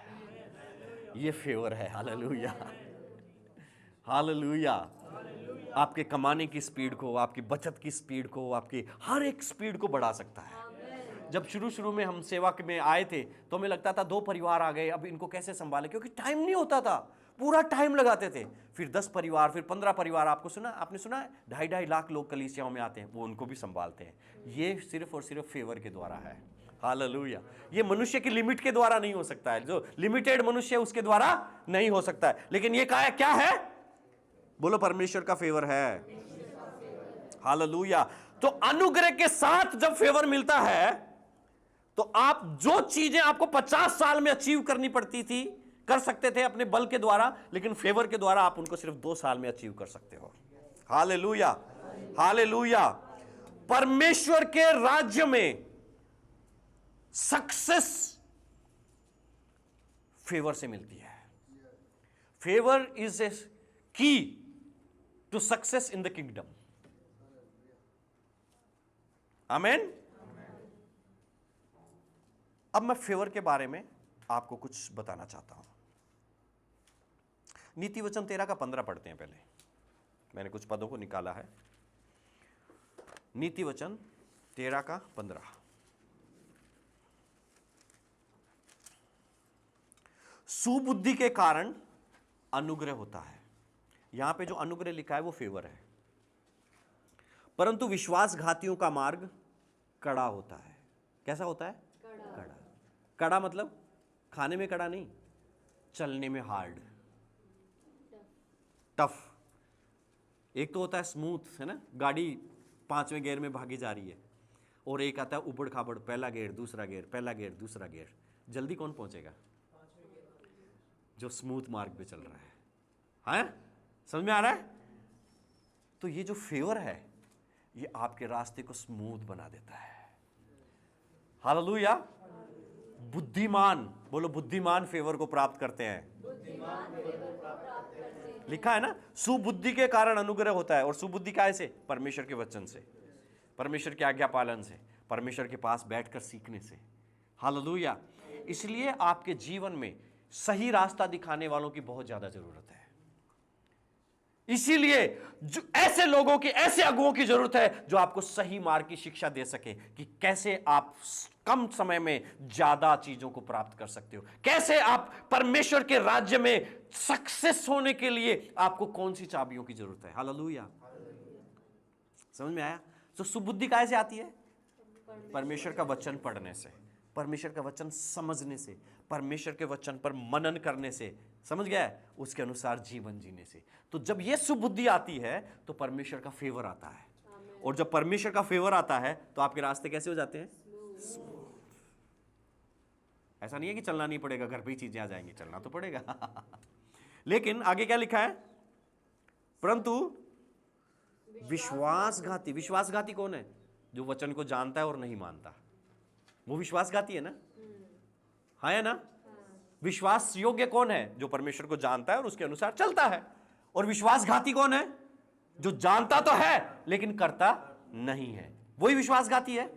ये फेवर है। Hallelujah, hallelujah. आपके कमाने की स्पीड को, आपकी बचत की स्पीड को, आपकी हर एक स्पीड को बढ़ा सकता है। जब शुरू में हम सेवा में आए थे, तो हमें लगता था 2 परिवार आ गए, अब इनको कैसे संभालें, क्योंकि टाइम नहीं होता था, पूरा टाइम लगाते थे। फिर 10 परिवार, फिर 15 परिवार, आपने सुना है 2.5 लाख लोग कलीसियाओं में आते हैं, वो उनको भी संभालते हैं। ये सिर्फ और सिर्फ फेवर के द्वारा है। हालेलुया। ये मनुष्य की लिमिट के द्वारा नहीं हो सकता है, जो लिमिटेड मनुष्य है उसके द्वारा नहीं हो सकता है। लेकिन ये क्या है? बोलो, परमेश्वर का फेवर है। हालेलुया। तो अनुग्रह के साथ जब फेवर मिलता है, तो आप जो चीजें आपको 50 साल में अचीव करनी पड़ती थी, कर सकते थे अपने बल के द्वारा, लेकिन फेवर के द्वारा आप उनको सिर्फ 2 साल में अचीव कर सकते हो। Hallelujah, hallelujah. परमेश्वर के राज्य में सक्सेस फेवर से मिलती है। Favour is a key to success in the kingdom. Amen. अब मैं फेवर के बारे में आपको कुछ बताना चाहता हूं। नीति वचन 13 का 15 पढ़ते हैं। पहले मैंने कुछ पदों को निकाला है। नीति वचन 13 का 15। सुबुद्धि के कारण अनुग्रह होता है। यहां पे जो अनुग्रह लिखा है वो फेवर है। परंतु विश्वासघातियों का मार्ग कड़ा होता है। कैसा होता है? कड़ा। कड़ा मतलब खाने में कड़ा नहीं, चलने में हार्ड, टफ। एक तो होता है स्मूथ, है ना, गाड़ी 5वें गियर में भागी जा रही है, और एक आता है उबड़ खाबड़, पहला गियर दूसरा गियर, पहला गियर दूसरा गियर। जल्दी कौन पहुंचेगा? जो स्मूथ मार्ग पे चल रहा है। हैं? समझ में आ रहा है? तो ये जो फेवर है, ये आपके रास्ते को स्मूथ बना देता है। हालेलुया। बुद्धिमान, बोलो बुद्धिमान फेवर को प्राप्त करते हैं। लिखा है ना, सुबुद्धि के कारण अनुग्रह होता है। और सुबुद्धि कैसे? परमेश्वर के वचन से, परमेश्वर की आज्ञा पालन से, परमेश्वर के पास बैठकर सीखने से। हालेलुया। इसलिए आपके जीवन में सही रास्ता दिखाने वालों की बहुत ज्यादा जरूरत है। इसीलिए जो ऐसे लोगों की, ऐसे अगुओं की जरूरत है जो आपको सही मार्ग की शिक्षा दे सके कि कैसे आप कम समय में ज्यादा चीजों को प्राप्त कर सकते हो, कैसे आप परमेश्वर के राज्य में सक्सेस होने के लिए आपको कौन सी चाबियों की जरूरत है। हालेलुया। समझ में आया? तो सुबुद्धि कैसे आती है? परमेश्वर का वचन पढ़ने से, परमेश्वर का वचन समझने से, परमेश्वर के वचन पर मनन करने से, समझ गया, उसके अनुसार जीवन जीने से। तो जब ये सुबुद्धि आती है तो परमेश्वर का फेवर आता है। और जब परमेश्वर का फेवर आता है तो आपके रास्ते कैसे हो जाते हैं? ऐसा नहीं है कि चलना नहीं पड़ेगा, घर पे ही चीजें आ जाएंगी, चलना तो पड़ेगा। लेकिन आगे क्या लिखा है? परंतु विश्वासघाती, विश्वासघाती कौन है? जो वचन को जानता है और नहीं मानता, वो विश्वासघाती है ना, है ना। विश्वास योग्य कौन है? जो परमेश्वर को जानता है और उसके अनुसार चलता है। और विश्वासघाती कौन है? जो जानता तो है लेकिन करता नहीं है, वही विश्वासघाती है।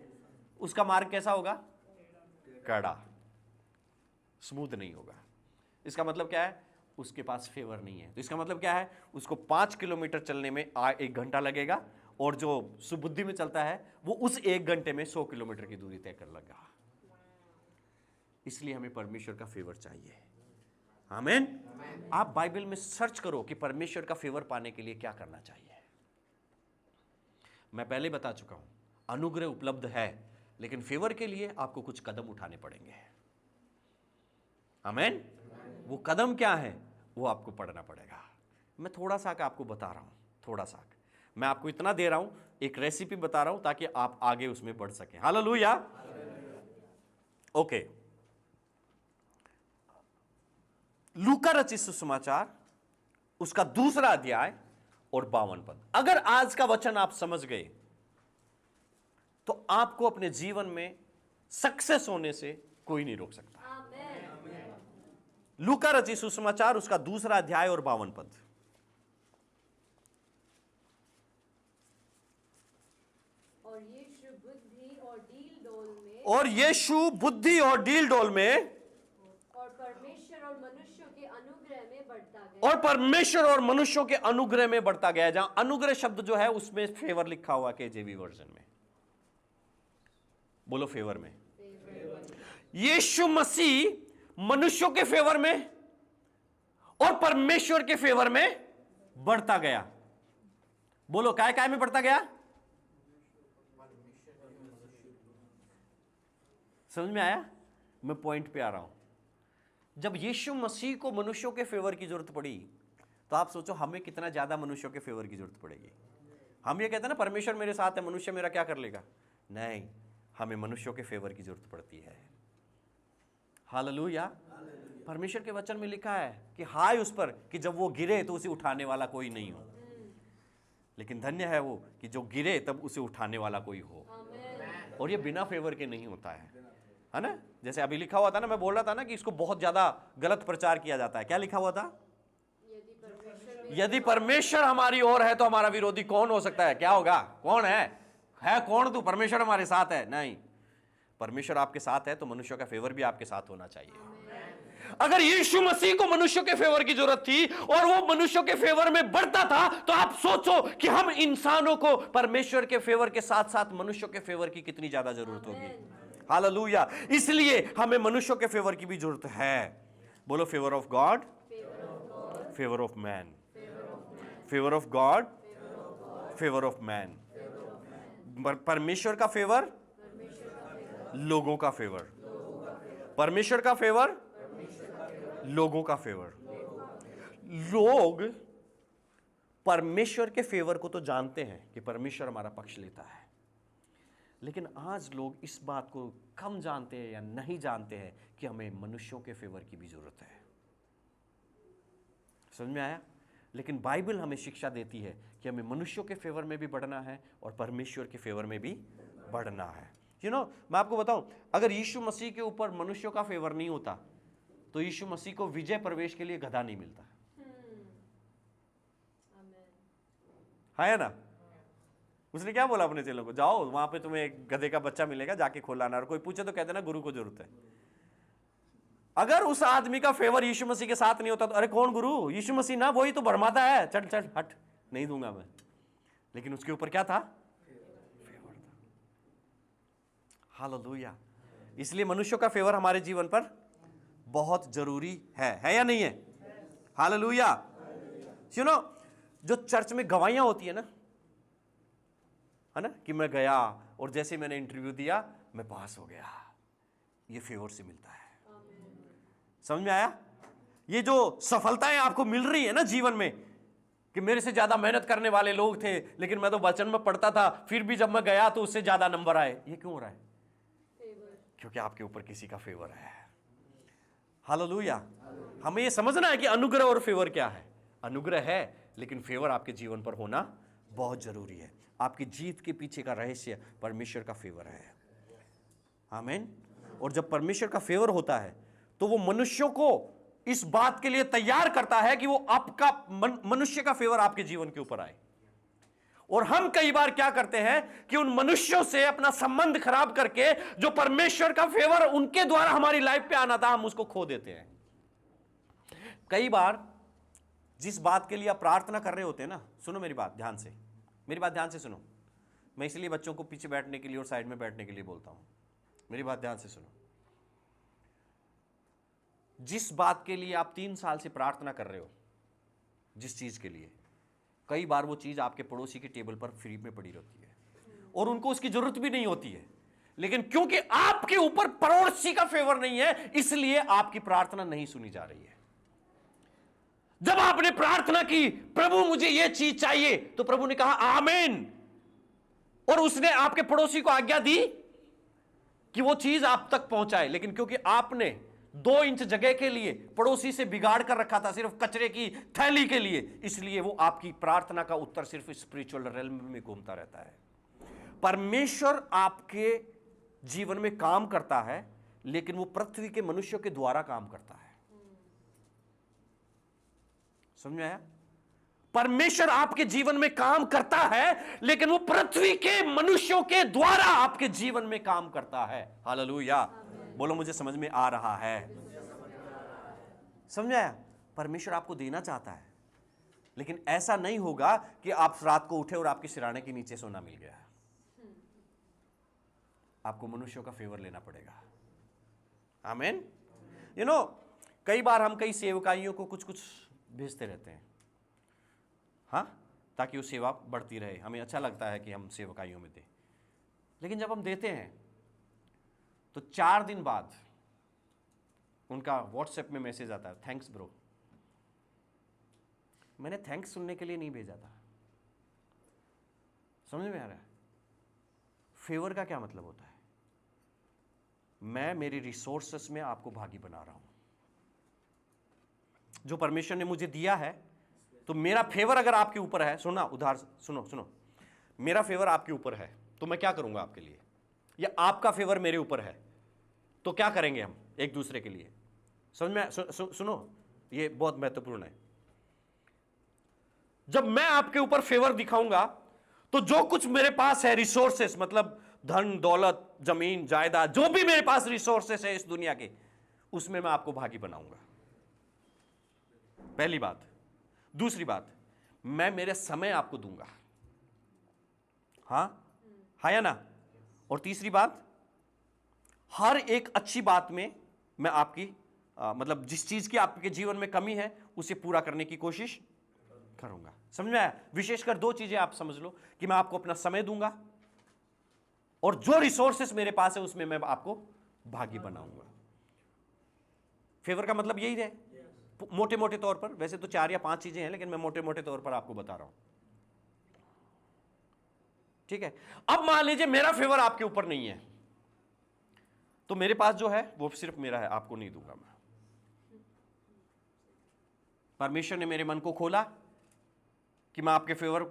उसका मार्ग कैसा होगा? कड़ा। स्मूथ नहीं होगा। इसका मतलब क्या है? उसके पास फेवर नहीं है। तो इसका मतलब क्या है? उसको 5 किलोमीटर चलने में 1 घंटा लगेगा, और जो सुबुद्धि में चलता है वो उस 1 घंटे में 100 किलोमीटर की दूरी तय कर लगा। इसलिए हमें परमेश्वर का फेवर चाहिए। आमीन। आप बाइबल में सर्च करो कि परमेश्वर का फेवर पाने के लिए क्या करना चाहिए। मैं पहले बता चुका हूं, अनुग्रह उपलब्ध है, लेकिन फेवर के लिए आपको कुछ कदम उठाने पड़ेंगे। आमीन। वो कदम क्या है वो आपको पढ़ना पड़ेगा। मैं थोड़ा सा आपको बता रहा हूं, थोड़ा सा मैं आपको इतना दे रहा हूं, एक रेसिपी बता रहा हूं ताकि आप आगे उसमें बढ़ सकें। हालेलुया। ओके, लूका रचित सुसमाचार उसका 2 अध्याय और 52 पद। अगर आज का वचन आप समझ गए तो आपको अपने जीवन में सक्सेस होने से कोई नहीं रोक सकता। लूका रचित सुसमाचार उसका 2 अध्याय और 52 पद। और यीशु बुद्धि और डील डोल में और परमेश्वर और मनुष्यों के अनुग्रह में बढ़ता गया। और परमेश्वर और मनुष्यों के अनुग्रह में बढ़ता गया। जहां अनुग्रह शब्द जो है उसमें फेवर लिखा हुआ केजेवी वर्जन में। बोलो फेवर में। यीशु मसीह मनुष्यों के फेवर में और परमेश्वर के फेवर में बढ़ता गया। बोलो काय काय में बढ़ता गया? समझ में आया? मैं पॉइंट पे आ रहा हूं। जब यीशु मसीह को मनुष्यों के फेवर की जरूरत पड़ी, तो आप सोचो हमें कितना ज्यादा मनुष्यों के फेवर की जरूरत पड़ेगी। हम ये कहते हैं ना परमेश्वर मेरे साथ है, मनुष्य मेरा क्या कर लेगा? नहीं, हमें मनुष्यों के फेवर की जरूरत पड़ती है। हालेलुया। परमेश्वर के वचन में लिखा है कि हाय उस पर कि जब वो गिरे तो उसे उठाने वाला कोई नहीं हो, लेकिन धन्य है वो कि जो गिरे तब उसे उठाने वाला कोई हो। और ये बिना फेवर के नहीं होता है ना? जैसे अभी लिखा हुआ था ना, मैं बोल रहा था ना कि इसको बहुत ज्यादा गलत प्रचार किया जाता है। क्या लिखा हुआ था? यदि परमेश्वर हमारी ओर है तो हमारा विरोधी कौन हो सकता है? क्या होगा? कौन है कौन तू? परमेश्वर हमारे साथ है। नहीं, परमेश्वर आपके साथ है तो मनुष्यों का फेवर भी आपके साथ होना चाहिए। अगर यीशु मसीह को मनुष्यों के फेवर की जरूरत थी और वो मनुष्यों के फेवर में बढ़ता था, तो आप सोचो कि हम इंसानों को परमेश्वर के फेवर के साथ साथ मनुष्यों के फेवर की कितनी ज्यादा जरूरत होगी। हालेलुया। इसलिए हमें मनुष्यों के फेवर की भी जरूरत है। बोलो favour of God, favour of man, favour of God, favour of man. परमेश्वर का फेवर, लोगों का फेवर। परमेश्वर का फेवर, लोगों का फेवर। लोग परमेश्वर के फेवर को तो जानते हैं कि परमेश्वर हमारा पक्ष लेता है, लेकिन आज लोग इस बात को कम जानते हैं या नहीं जानते हैं कि हमें मनुष्यों के फेवर की भी जरूरत है। समझ में आया? लेकिन बाइबल हमें शिक्षा देती है कि हमें मनुष्यों के फेवर में भी बढ़ना है और परमेश्वर के फेवर में भी बढ़ना है। मैं आपको बताऊं, अगर यीशु मसीह के ऊपर मनुष्यों का फेवर नहीं होता तो यीशु मसीह को विजय प्रवेश के लिए गधा नहीं मिलता है ना? उसने क्या बोला अपने चेलों को? जाओ वहां पे तुम्हें एक गधे का बच्चा मिलेगा, जाके खोलाना, और कोई पूछे तो कह देना गुरु को जरूरत है। अगर उस आदमी का फेवर यीशु मसीह के साथ नहीं होता तो अरे कौन गुरु? यीशु मसीह ना, वही तो भरमाता है, चल चल हट, नहीं दूंगा मैं। लेकिन उसके ऊपर क्या था? फेवर था। हालेलुया। इसलिए मनुष्यों का फेवर हमारे जीवन पर बहुत जरूरी है या नहीं है? हालेलुया। सुनो, जो चर्च में गवाहियां होती है ना, कि मैं गया और जैसे मैंने इंटरव्यू दिया मैं पास हो गया, ये फेवर से मिलता है। समझ में आया? ये जो सफलताएं आपको मिल रही है ना जीवन में, कि मेरे से ज्यादा मेहनत करने वाले लोग थे लेकिन मैं तो वचन में पढ़ता था, फिर भी जब मैं गया तो उससे ज्यादा नंबर आए, ये क्यों हो रहा है? क्योंकि आपके ऊपर किसी का फेवर है। हालेलुया। हमें ये समझना है कि अनुग्रह और फेवर क्या है। अनुग्रह है, लेकिन फेवर आपके जीवन पर होना बहुत जरूरी है। आपकी जीत के पीछे का रहस्य परमेश्वर का फेवर है। आमीन। और जब परमेश्वर का फेवर होता है तो वो मनुष्यों को इस बात के लिए तैयार करता है कि वो आपका मनुष्य का फेवर आपके जीवन के ऊपर आए। और हम कई बार क्या करते हैं कि उन मनुष्यों से अपना संबंध खराब करके जो परमेश्वर का फेवर उनके द्वारा हमारी लाइफ पे आना था, हम उसको खो देते हैं। कई बार जिस बात के लिए आप प्रार्थना कर रहे होते हैं ना, सुनो मेरी बात ध्यान से, मेरी बात ध्यान से सुनो। मैं इसलिए बच्चों को पीछे बैठने के लिए और साइड में बैठने के लिए बोलता हूं, मेरी बात ध्यान से सुनो। जिस बात के लिए आप 3 साल से प्रार्थना कर रहे हो, जिस चीज के लिए, कई बार वो चीज आपके पड़ोसी के टेबल पर फ्री में पड़ी रहती है और उनको उसकी जरूरत भी नहीं होती है, लेकिन क्योंकि आपके ऊपर पड़ोसी का फेवर नहीं है, इसलिए आपकी प्रार्थना नहीं सुनी जा रही है। जब आपने प्रार्थना की, प्रभु मुझे यह चीज चाहिए, तो प्रभु ने कहा आमीन, और उसने आपके पड़ोसी को आज्ञा दी कि वो चीज आप तक पहुंचाए, लेकिन क्योंकि आपने 2 इंच जगह के लिए पड़ोसी से बिगाड़ कर रखा था, सिर्फ कचरे की थैली के लिए, इसलिए वो आपकी प्रार्थना का उत्तर सिर्फ स्पिरिचुअल रेल्म में घूमता रहता है। परमेश्वर आपके जीवन में काम करता है, लेकिन वो पृथ्वी के मनुष्यों के द्वारा काम करता है। समझ में आया? परमेश्वर आपके जीवन में काम करता है, लेकिन वो पृथ्वी के मनुष्यों के द्वारा आपके जीवन में काम करता है। हालेलुया, बोलो मुझे समझ में आ रहा है। समझ आया? परमेश्वर आपको देना चाहता है, लेकिन ऐसा नहीं होगा कि आप रात को उठे और आपके सिराने के नीचे सोना मिल गया। आपको मनुष्यों का फेवर लेना पड़ेगा। आमीन। कई बार हम कई सेवकाइयों को कुछ कुछ भेजते रहते हैं, हाँ, ताकि वो सेवा बढ़ती रहे, हमें अच्छा लगता है कि हम सेवकाइयों में दें। लेकिन जब हम देते हैं तो 4 दिन बाद उनका व्हाट्सएप में मैसेज आता है, थैंक्स ब्रो। मैंने थैंक्स सुनने के लिए नहीं भेजा था। समझ में आ रहा है? फेवर का क्या मतलब होता है? मैं मेरी रिसोर्सेस में आपको भागी बना रहा हूं। जो परमेश्वर ने मुझे दिया है, तो मेरा फेवर अगर आपके ऊपर है, सुनो, मेरा फेवर आपके ऊपर है, तो मैं क्या करूंगा आपके लिए, या आपका फेवर मेरे ऊपर है, तो क्या करेंगे हम एक दूसरे के लिए? समझ में? सुनो, ये बहुत महत्वपूर्ण है। जब मैं आपके ऊपर फेवर दिखाऊंगा, तो जो कुछ मेरे पास है रिसोर्सेस, मतलब धन दौलत जमीन जायदाद, जो भी मेरे पास रिसोर्सेस है इस दुनिया के, उसमें मैं आपको भागी बनाऊंगा। पहली बात। दूसरी बात, मैं मेरे समय आपको दूंगा। हाँ या ना? और तीसरी बात, हर एक अच्छी बात में मैं आपकी मतलब जिस चीज की आपके जीवन में कमी है, उसे पूरा करने की कोशिश करूंगा। समझ में आया? विशेषकर 2 चीजें आप समझ लो, कि मैं आपको अपना समय दूंगा, और जो रिसोर्सेस मेरे पास है उसमें मैं आपको भागी बनाऊंगा। फेवर का मतलब यही है मोटे मोटे तौर पर। वैसे तो 4 या 5 चीजें हैं, लेकिन मैं मोटे मोटे तौर पर आपको बता रहा हूं। ठीक है? अब मान लीजिए मेरा फेवर आपके ऊपर नहीं है, तो मेरे पास जो है वो सिर्फ मेरा है, आपको नहीं दूंगा मैं। परमेश्वर ने मेरे मन को खोला कि मैं आपके फेवर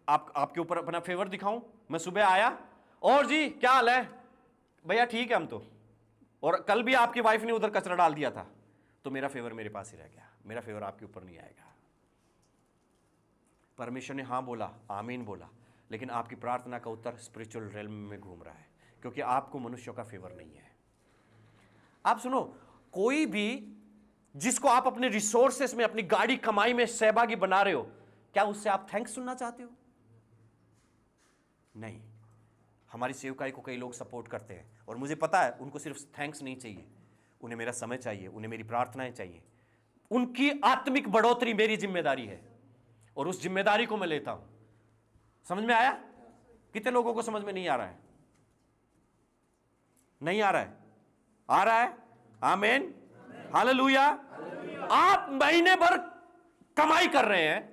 आपके ऊपर अपना फेवर दिखाऊं। मैं सुबह आया, और जी क्या हाल है भैया, ठीक है हम तो, और कल भी आपकी वाइफ ने उधर कचरा डाल दिया था, तो मेरा फेवर मेरे पास ही रह गया, मेरा फेवर आपके ऊपर नहीं आएगा। परमेश्वर ने हाँ बोला, आमीन बोला, लेकिन आपकी प्रार्थना का उत्तर स्पिरिचुअल रेल्म में घूम रहा है, क्योंकि आपको मनुष्यों का फेवर नहीं है। आप सुनो, कोई भी जिसको आप अपने रिसोर्सेस में, अपनी गाड़ी कमाई में सहभागी बना रहे हो, क्या उससे आप थैंक्स सुनना चाहते हो? नहीं। हमारी सेवकाई को कई लोग सपोर्ट करते हैं, और मुझे पता है उनको सिर्फ थैंक्स नहीं चाहिए, उन्हें मेरा समय चाहिए, उन्हें मेरी प्रार्थनाएं चाहिए। उनकी आत्मिक बढ़ोतरी मेरी जिम्मेदारी है, और उस जिम्मेदारी को मैं लेता हूं। समझ में आया? कितने लोगों को समझ में नहीं आ रहा है? नहीं आ रहा है? आ रहा है? आमीन, हालेलुया। आप महीने भर कमाई कर रहे हैं,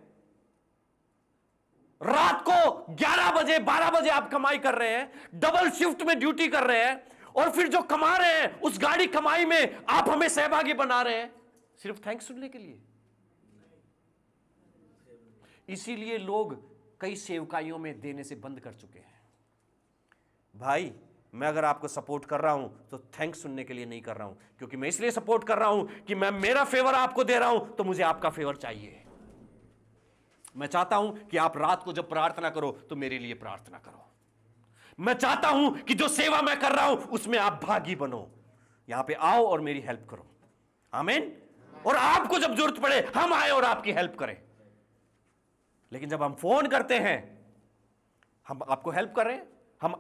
रात को 11 बजे 12 बजे आप कमाई कर रहे हैं, डबल शिफ्ट में ड्यूटी कर रहे हैं, और फिर जो कमा रहे हैं उस गाड़ी कमाई में आप हमें सहभागी बना रहे हैं, सिर्फ थैंक्स सुनने के लिए। इसीलिए लोग कई सेवकाइयों में देने से बंद कर चुके हैं। भाई, मैं अगर आपको सपोर्ट कर रहा हूं तो थैंक्स सुनने के लिए नहीं कर रहा हूं, क्योंकि मैं इसलिए सपोर्ट कर रहा हूं कि मैं मेरा फेवर आपको दे रहा हूं, तो मुझे आपका फेवर चाहिए। मैं चाहता हूं कि आप रात को जब प्रार्थना करो तो मेरे लिए प्रार्थना करो। मैं चाहता हूं कि जो सेवा मैं कर रहा हूं उसमें आप भागी बनो, यहां पे आओ और मेरी हेल्प करो। आमीन। और आपको जब जरूरत पड़े हम आए और आपकी हेल्प करें। लेकिन जब हम फोन करते हैं, हम आपको हेल्प कर रहे हैं, हम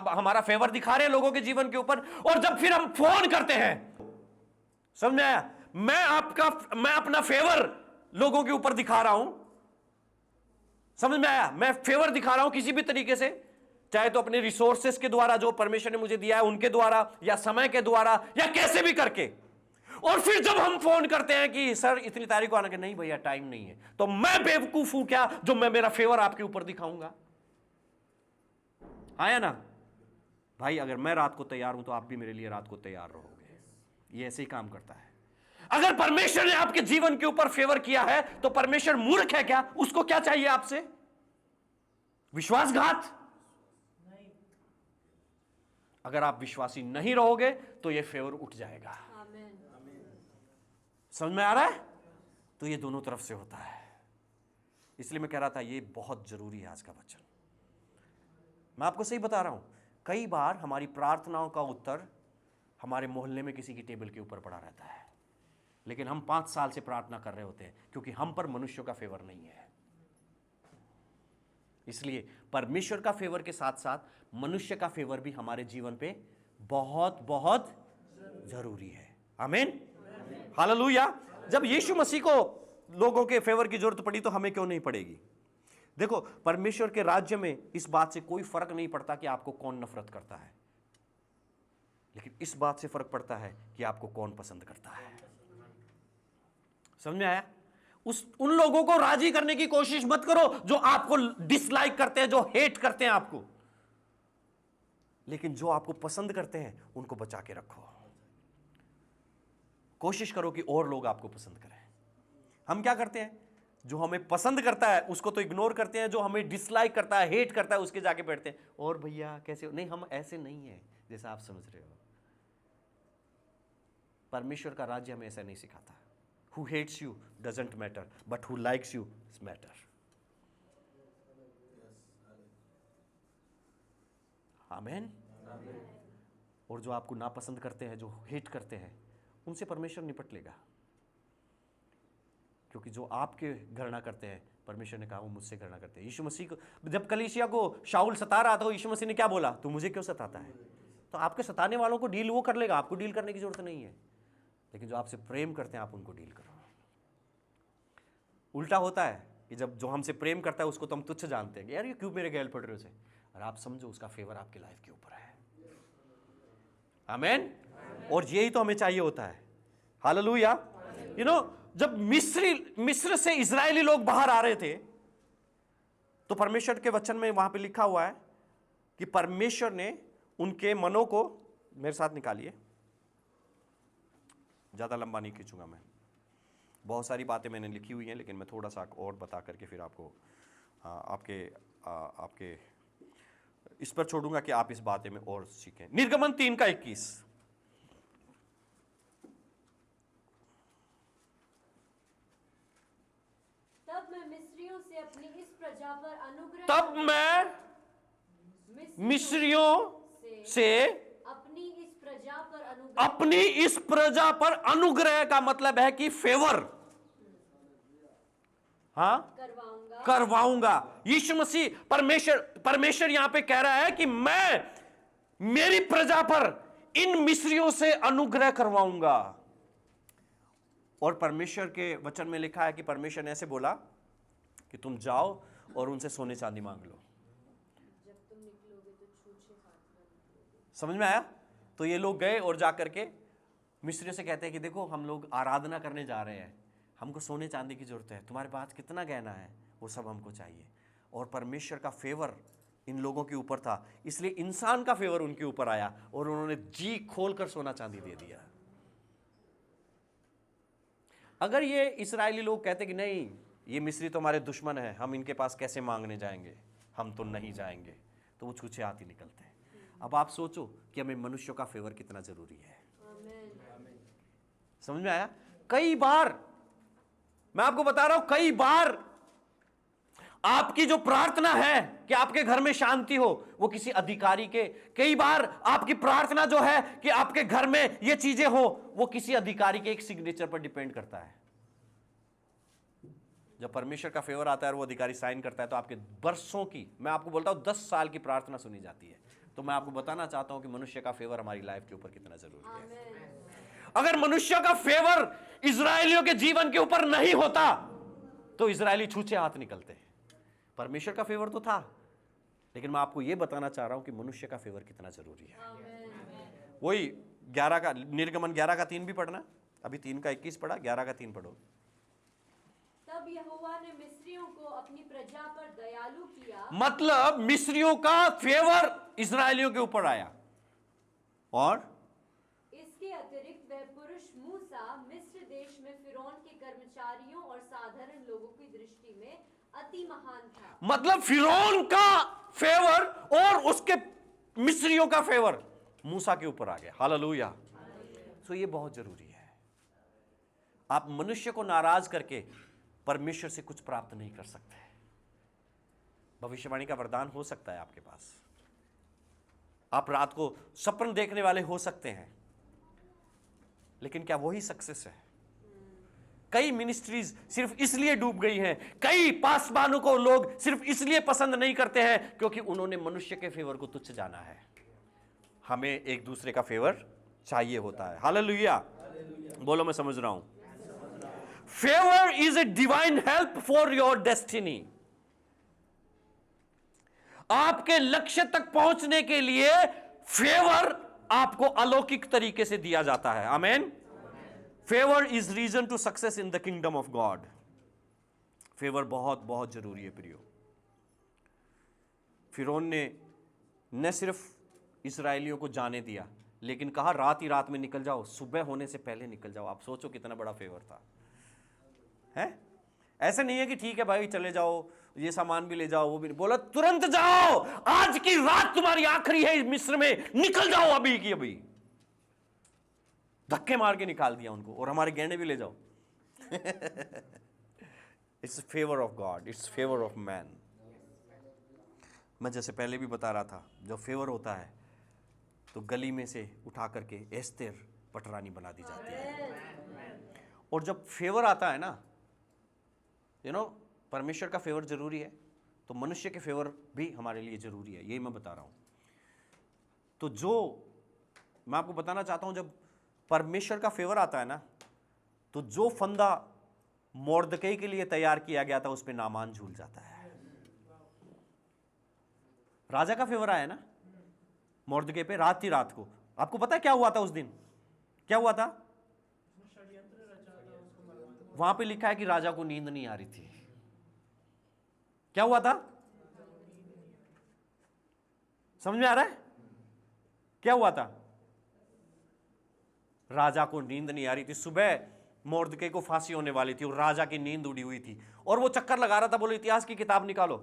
हमारा फेवर दिखा रहे हैं लोगों के जीवन के ऊपर, और जब फिर हम फोन करते हैं, समझ में आया, मैं अपना फेवर लोगों के ऊपर दिखा रहा हूं। समझ में आया, मैं फेवर दिखा रहा हूं किसी भी तरीके से, चाहे तो अपने रिसोर्सेस के द्वारा जो परमेश्वर ने मुझे दिया है उनके द्वारा, या समय के द्वारा, या कैसे भी करके। और फिर जब हम फोन करते हैं कि सर इतनी तारीख को आना, के नहीं भैया टाइम नहीं है, तो मैं बेवकूफ हूं क्या जो मैं मेरा फेवर आपके ऊपर दिखाऊंगा? आया ना भाई, अगर मैं रात को तैयार हूं तो आप भी मेरे लिए रात को तैयार रहोगे। ये ऐसे ही काम करता है। अगर परमेश्वर ने आपके जीवन के ऊपर फेवर किया है तो परमेश्वर मूर्ख है क्या? उसको क्या चाहिए आपसे? विश्वासघात? अगर आप विश्वासी नहीं रहोगे तो यह फेवर उठ जाएगा। समझ में आ रहा है? तो ये दोनों तरफ से होता है। इसलिए मैं कह रहा था ये बहुत जरूरी है आज का वचन। मैं आपको सही बता रहा हूं, कई बार हमारी प्रार्थनाओं का उत्तर हमारे मोहल्ले में किसी की टेबल के ऊपर पड़ा रहता है, लेकिन हम 5 साल से प्रार्थना कर रहे होते हैं क्योंकि हम पर मनुष्यों का फेवर नहीं है। इसलिए परमेश्वर का फेवर के साथ साथ मनुष्य का फेवर भी हमारे जीवन पे बहुत बहुत जरूरी है। आमीन, हालेलुया। जब यीशु मसीह को लोगों के फेवर की जरूरत पड़ी तो हमें क्यों नहीं पड़ेगी? देखो, परमेश्वर के राज्य में इस बात से कोई फर्क नहीं पड़ता कि आपको कौन नफरत करता है, लेकिन इस बात से फर्क पड़ता है कि आपको कौन पसंद करता है। समझ में आया? उन लोगों को राजी करने की कोशिश मत करो जो आपको डिसलाइक करते हैं, जो हेट करते हैं आपको, लेकिन जो आपको पसंद करते हैं उनको बचा के रखो। कोशिश करो कि और लोग आपको पसंद करें। हम क्या करते हैं? जो हमें पसंद करता है उसको तो इग्नोर करते हैं, जो हमें डिसलाइक करता है, हेट करता है, उसके जाके बैठते हैं, और भैया कैसे हो? नहीं, हम ऐसे नहीं है जैसा आप समझ रहे हो। परमेश्वर का राज्य हमें ऐसा नहीं सिखाता। Who hates you doesn't matter, but who likes you is matter. आमीन। और जो आपको नापसंद करते हैं, जो हेट करते हैं, उनसे परमेश्वर निपट लेगा, क्योंकि जो आपके घृणा करते हैं, परमेश्वर ने कहा वो मुझसे घृणा करते हैं। यीशु मसीह को जब कलीसिया को शाऊल सता रहा था, यीशु मसीह ने क्या बोला? तू मुझे क्यों सताता है? तो आपके सताने वालों को डील वो कर लेगा, आपको डील करने की जरूरत नहीं है। लेकिन जो आपसे प्रेम करते हैं आप उनको डील करो। उल्टा होता है कि जब जो हमसे प्रेम करता है उसको तो हम तुच्छ जानते हैं, यार ये क्यों मेरे गैल पड़ रहे हो से, और आप समझो उसका फेवर आपकी लाइफ के ऊपर है। आमीन। और यही तो हमें चाहिए होता है। हालेलुया। जब मिस्र से इजरायली लोग बाहर आ रहे थे तो परमेश्वर के वचन में वहां पे लिखा हुआ है कि परमेश्वर ने उनके मनों को, मेरे साथ निकालिए, ज्यादा लंबा नहीं खींचूंगा मैं, बहुत सारी बातें मैंने लिखी हुई हैं, लेकिन मैं थोड़ा सा और बता करके फिर आपको आपके इस पर छोड़ूंगा कि आप इस बातें में और सीखें। निर्गमन 3:21। तब मैं मिस्रियों से अपनी इस प्रजा पर अनुग्रह अपनी इस प्रजा पर अनुग्रह का मतलब है कि फेवर, हाँ, करवाऊंगा। यीशु मसीह परमेश्वर यहां पे कह रहा है कि मैं मेरी प्रजा पर इन मिस्रियों से अनुग्रह करवाऊंगा। और परमेश्वर के वचन में लिखा है कि परमेश्वर ने ऐसे बोला कि तुम जाओ और उनसे सोने चांदी मांग लो। जब तुम निकलोगे तो छूछे हाथ न निकलोगे। समझ में आया? तो ये लोग गए और जाकर के मिस्रियों से कहते हैं कि देखो हम लोग आराधना करने जा रहे हैं, हमको सोने चांदी की जरूरत है, तुम्हारे पास कितना गहना है वो सब हमको चाहिए। और परमेश्वर का फेवर इन लोगों के ऊपर था, इसलिए इंसान का फेवर उनके ऊपर आया और उन्होंने जी खोलकर सोना चांदी दे दिया। अगर ये इस्राएली लोग कहते कि नहीं ये मिस्री तो हमारे दुश्मन है, हम इनके पास कैसे मांगने जाएंगे, हम तो नहीं जाएंगे, तो वो छूछे हाथ ही निकलते हैं। अब आप सोचो कि हमें मनुष्यों का फेवर कितना जरूरी है। समझ में आया? कई बार मैं आपको बता रहा हूं, कई बार आपकी जो प्रार्थना है कि आपके घर में शांति हो, वो किसी अधिकारी के, कई बार आपकी प्रार्थना जो है कि आपके घर में ये चीजें हो, वो किसी अधिकारी के एक सिग्नेचर पर डिपेंड करता है। जब परमेश्वर का फेवर आता है और वो अधिकारी साइन करता है तो आपके बरसों की, मैं आपको बोलता हूं 10 साल की प्रार्थना सुनी जाती है। तो मैं आपको बताना चाहता हूं कि मनुष्य का फेवर हमारी लाइफ के ऊपर कितना जरूरी है। अगर मनुष्य का फेवर इजरायलियों के जीवन के ऊपर नहीं होता तो इजरायली छूछे हाथ निकलते। परमेश्वर का फेवर तो था, लेकिन मैं आपको यह बताना चाह रहा हूं कि मनुष्य का फेवर कितना जरूरी है। वही 11 का निर्गमन 11 का 3 भी पढ़ना, अभी 3 का 21 पढ़ा, 11 का 3 पढ़ो। तब यहोवा ने मिस्रियों को अपनी प्रजा पर दयालु किया। मतलब मिस्रियों का फेवर इजरायलियों के ऊपर आया, और इसके अतिरिक्त वह पुरुष मूसा मिस्र देश में फिरौन के कर्मचारियों और साधारण लोगों की दृष्टि में अति महान था। मतलब फिरौन का फेवर और उसके मिस्रियों का फेवर मूसा के ऊपर आ गया। हालेलुया। तो ये बहुत जरूरी है। आप मनुष्य को नाराज करके परमेश्वर से कुछ प्राप्त नहीं कर सकते। भविष्यवाणी का वरदान हो सकता है आपके पास, आप रात को सपन देखने वाले हो सकते हैं, लेकिन क्या वही सक्सेस है? कई मिनिस्ट्रीज सिर्फ इसलिए डूब गई हैं, कई पासवानों को लोग सिर्फ इसलिए पसंद नहीं करते हैं क्योंकि उन्होंने मनुष्य के फेवर को तुच्छ जाना है। हमें एक दूसरे का फेवर चाहिए होता है। हालेलुया। बोलो, मैं समझ रहा हूं। Favour is a divine help for your destiny. आपके लक्ष्य तक पहुंचने के लिए फेवर आपको अलौकिक तरीके से दिया जाता है। आमीन। Favour is reason to success in the kingdom of God. Favour बहुत बहुत जरूरी है प्रियो। फिरौन ने न सिर्फ इस्राएलियों को जाने दिया, लेकिन कहा रात ही रात में निकल जाओ, सुबह होने से पहले निकल जाओ। आप सोचो कितना बड़ा फेवर था, है? ऐसा नहीं है कि ठीक है भाई चले जाओ, ये सामान भी ले जाओ, वो भी नहीं। बोला तुरंत जाओ, आज की रात तुम्हारी आखिरी है मिस्र में, निकल जाओ अभी की अभी। धक्के मार के निकाल दिया उनको, और हमारे गहने भी ले जाओ। It's favour of God, it's favour of man. मैं जैसे पहले भी बता रहा था, जब फेवर होता है तो गली में से उठा करके एस्तेर पटरानी बना दी जाती है। और जब फेवर आता है ना, परमेश्वर का फेवर जरूरी है, तो मनुष्य के फेवर भी हमारे लिए जरूरी है। यही मैं बता रहा हूं। तो जो मैं आपको बताना चाहता हूं, जब परमेश्वर का फेवर आता है ना, तो जो फंदा मोर्दकै के लिए तैयार किया गया था उस पे नामान झूल जाता है। राजा का फेवर आया ना मोर्दकै पे रात ही रात को। आपको पता है क्या हुआ था उस दिन? क्या हुआ था? वहां पे लिखा है कि राजा को नींद नहीं आ रही थी। क्या हुआ था? समझ में आ रहा है क्या हुआ था? राजा को नींद नहीं आ रही थी। सुबह मोर्दकै को फांसी होने वाली थी और राजा की नींद उड़ी हुई थी, और वो चक्कर लगा रहा था, बोलो इतिहास की किताब निकालो,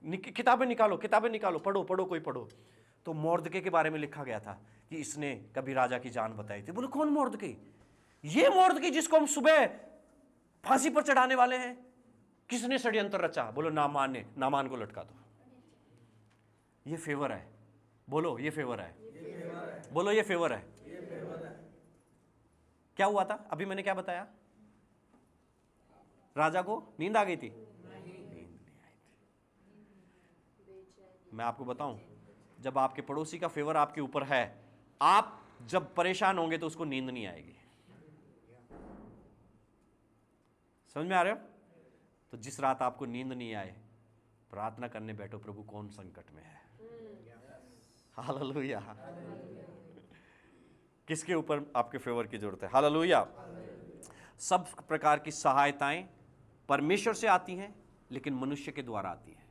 किताबें निकालो, किताबें निकालो, पढ़ो पढ़ो, कोई पढ़ो। तो मोर्दकै के बारे में लिखा गया था कि इसने कभी राजा की जान बताई थी। बोलो कौन मोर्दकै? ये मोर्दकै जिसको हम सुबह फांसी पर चढ़ाने वाले हैं। किसने षड्यंत्र रचा? बोलो नामान ने। नामान को लटका दो। ये फेवर है। बोलो ये फेवर है। बोलो ये फेवर है। क्या हुआ था? अभी मैंने क्या बताया? राजा को नींद आ गई थी? नींद नहीं आई थी। मैं आपको बताऊं, जब आपके पड़ोसी का फेवर आपके ऊपर है, आप जब परेशान होंगे तो उसको नींद नहीं आएगी। समझ में आ रहे हो? तो जिस रात आपको नींद नहीं आए, प्रार्थना करने बैठो, प्रभु कौन संकट में है। हालेलुया। किसके ऊपर आपके फेवर की जरूरत है? हालेलुया। सब प्रकार की सहायताएं परमेश्वर से आती हैं, लेकिन मनुष्य के द्वारा आती हैं।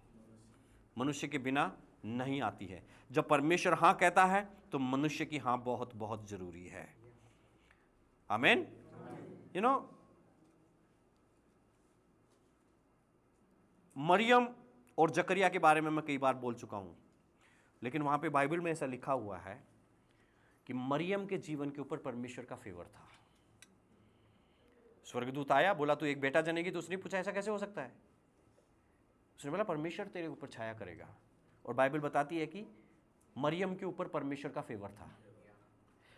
मनुष्य के बिना नहीं आती है। जब परमेश्वर हां कहता है तो मनुष्य की हां बहुत बहुत जरूरी है। आमीन। मरियम और जकरिया के बारे में मैं कई बार बोल चुका हूं, लेकिन वहां पे बाइबल में ऐसा लिखा हुआ है कि मरियम के जीवन के ऊपर परमेश्वर का फेवर था। स्वर्गदूत आया, बोला तू एक बेटा जनेगी, तो उसने पूछा ऐसा कैसे हो सकता है? उसने बोला परमेश्वर तेरे ऊपर छाया करेगा। और बाइबल बताती है कि मरियम के ऊपर परमेश्वर का फेवर था।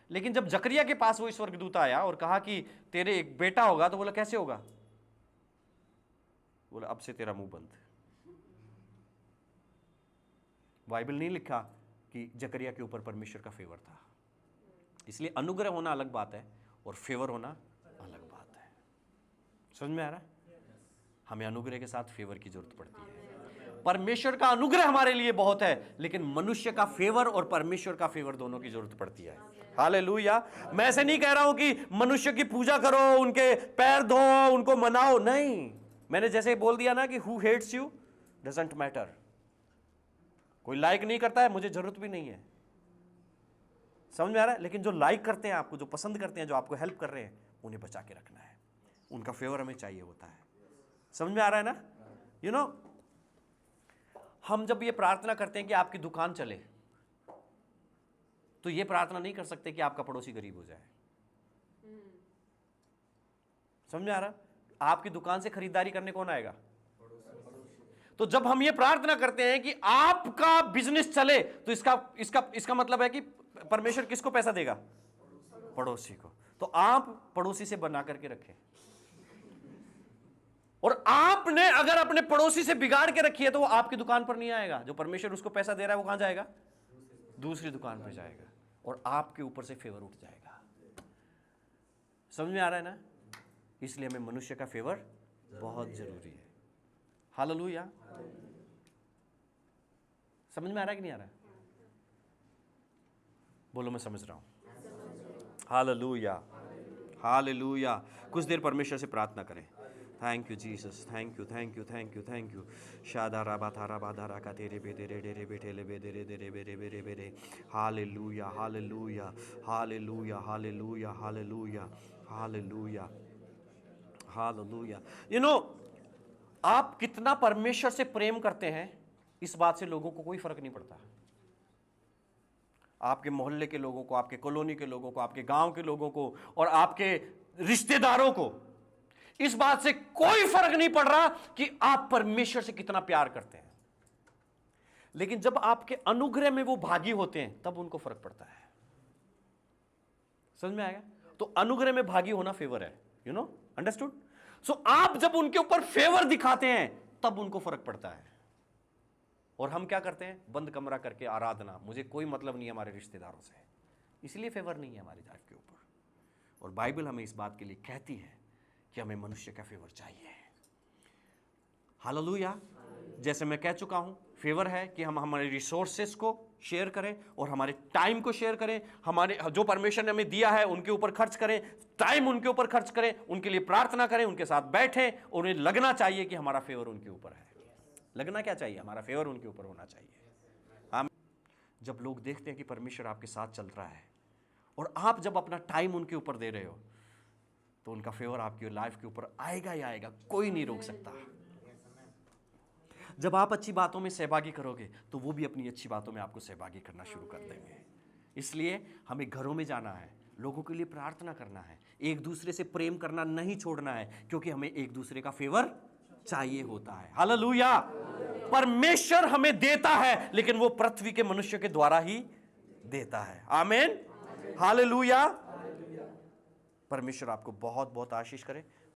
लेकिन जब जकरिया के पास वो स्वर्गदूत आया और कहा कि तेरे एक बेटा होगा, तो बोला कैसे होगा? बोला अब से तेरा मुंह बंद। बाइबल नहीं लिखा कि जकरिया के ऊपर परमेश्वर का फेवर था। इसलिए अनुग्रह होना अलग बात है और फेवर होना अलग बात है। समझ में आ रहा है? हमें अनुग्रह के साथ फेवर की जरूरत पड़ती है। परमेश्वर का अनुग्रह हमारे लिए बहुत है, लेकिन मनुष्य का फेवर और परमेश्वर का फेवर दोनों की जरूरत पड़ती है। हालेलुया। मैं ऐसे नहीं कह रहा हूं कि मनुष्य की पूजा करो, उनके पैर धो, उनको मनाओ, नहीं। मैंने जैसे बोल दिया ना कि who hates you doesn't matter. कोई लाइक नहीं करता है, मुझे जरूरत भी नहीं है। समझ में आ रहा है? लेकिन जो लाइक करते हैं आपको, जो पसंद करते हैं, जो आपको हेल्प कर रहे हैं, उन्हें बचा के रखना है। उनका फेवर हमें चाहिए होता है। समझ में आ रहा है ना? यू नो, हम जब ये प्रार्थना करते हैं कि आपकी दुकान चले, तो ये प्रार्थना नहीं कर सकते कि आपका पड़ोसी गरीब हो जाए। समझ में आ रहा? आपकी दुकान से खरीदारी करने कौन आएगा? तो जब हम ये प्रार्थना करते हैं कि आपका बिजनेस चले, तो इसका मतलब है कि परमेश्वर किसको पैसा देगा? पड़ोसी को। तो आप पड़ोसी से बना करके रखें। और आपने अगर अपने पड़ोसी से बिगाड़ के रखी है, तो वो आपकी दुकान पर नहीं आएगा। जो परमेश्वर उसको पैसा दे रहा है, वो कहां जाएगा? दूसरी दुकान पर जाएगा, और आपके ऊपर से फेवर उठ जाएगा। समझ में आ रहा है ना? इसलिए हमें मनुष्य का फेवर बहुत जरूरी है। हालेलुया। समझ में आ रहा है कि नहीं आ रहा है? बोलो मैं समझ रहा हूं। Hallelujah, hallelujah. कुछ देर परमेश्वर से प्रार्थना करें। Thank you Jesus, thank you, thank you, thank you, thank you. शादारा बाधारा बाधारा का तेरे बेदरे डेरे बेटेले बेदरे देरे बेरे बेरे बेरे। Hallelujah, hallelujah, hallelujah, hallelujah, hallelujah, hallelujah, hallelujah. You know, आप कितना परमेश्वर से प्रेम करते हैं, इस बात से लोगों को कोई फर्क नहीं पड़ता। आपके मोहल्ले के लोगों को, आपके कॉलोनी के लोगों को, आपके गांव के लोगों को, और आपके रिश्तेदारों को इस बात से कोई फर्क नहीं पड़ रहा कि आप परमेश्वर से कितना प्यार करते हैं। लेकिन जब आपके अनुग्रह में वो भागी होते हैं, तब उनको फर्क पड़ता है। समझ में आएगा? तो अनुग्रह में भागी होना फेवर है। You know, understood? सो आप जब उनके ऊपर फेवर दिखाते हैं, तब उनको फर्क पड़ता है। और हम क्या करते हैं? बंद कमरा करके आराधना, मुझे कोई मतलब नहीं है हमारे रिश्तेदारों से, इसलिए फेवर नहीं है हमारी लाइफ के ऊपर। और बाइबल हमें इस बात के लिए कहती है कि हमें मनुष्य का फेवर चाहिए। हालेलुया। जैसे मैं कह चुका हूं, फेवर है कि हम हमारे रिसोर्सेस को शेयर करें और हमारे टाइम को शेयर करें। हमारे जो परमेश्वर ने हमें दिया है उनके ऊपर खर्च करें, टाइम उनके ऊपर खर्च करें, उनके लिए प्रार्थना करें, उनके साथ बैठें, और उन्हें लगना चाहिए कि हमारा फेवर उनके ऊपर है। लगना क्या चाहिए? हमारा फेवर उनके ऊपर होना चाहिए। हम जब लोग देखते हैं कि परमेश्वर आपके साथ चल रहा है, और आप जब अपना टाइम उनके ऊपर दे रहे हो, तो उनका फेवर आपकी लाइफ के ऊपर आएगा ही आएगा, कोई नहीं रोक सकता। जब आप अच्छी बातों में सहभागी करोगे, तो वो भी अपनी अच्छी बातों में आपको सहभागी करना शुरू कर देंगे। इसलिए हमें घरों में जाना है, लोगों के लिए प्रार्थना करना है, एक दूसरे से प्रेम करना नहीं छोड़ना है, क्योंकि हमें एक दूसरे का फेवर चाहिए होता है। हालेलुया। परमेश्वर हमें देता है, लेकिन वो पृथ्वी के मनुष्य के द्वारा ही देता है। आमीन, हालेलुया। परमेश्वर आपको बहुत बहुत आशीष करे।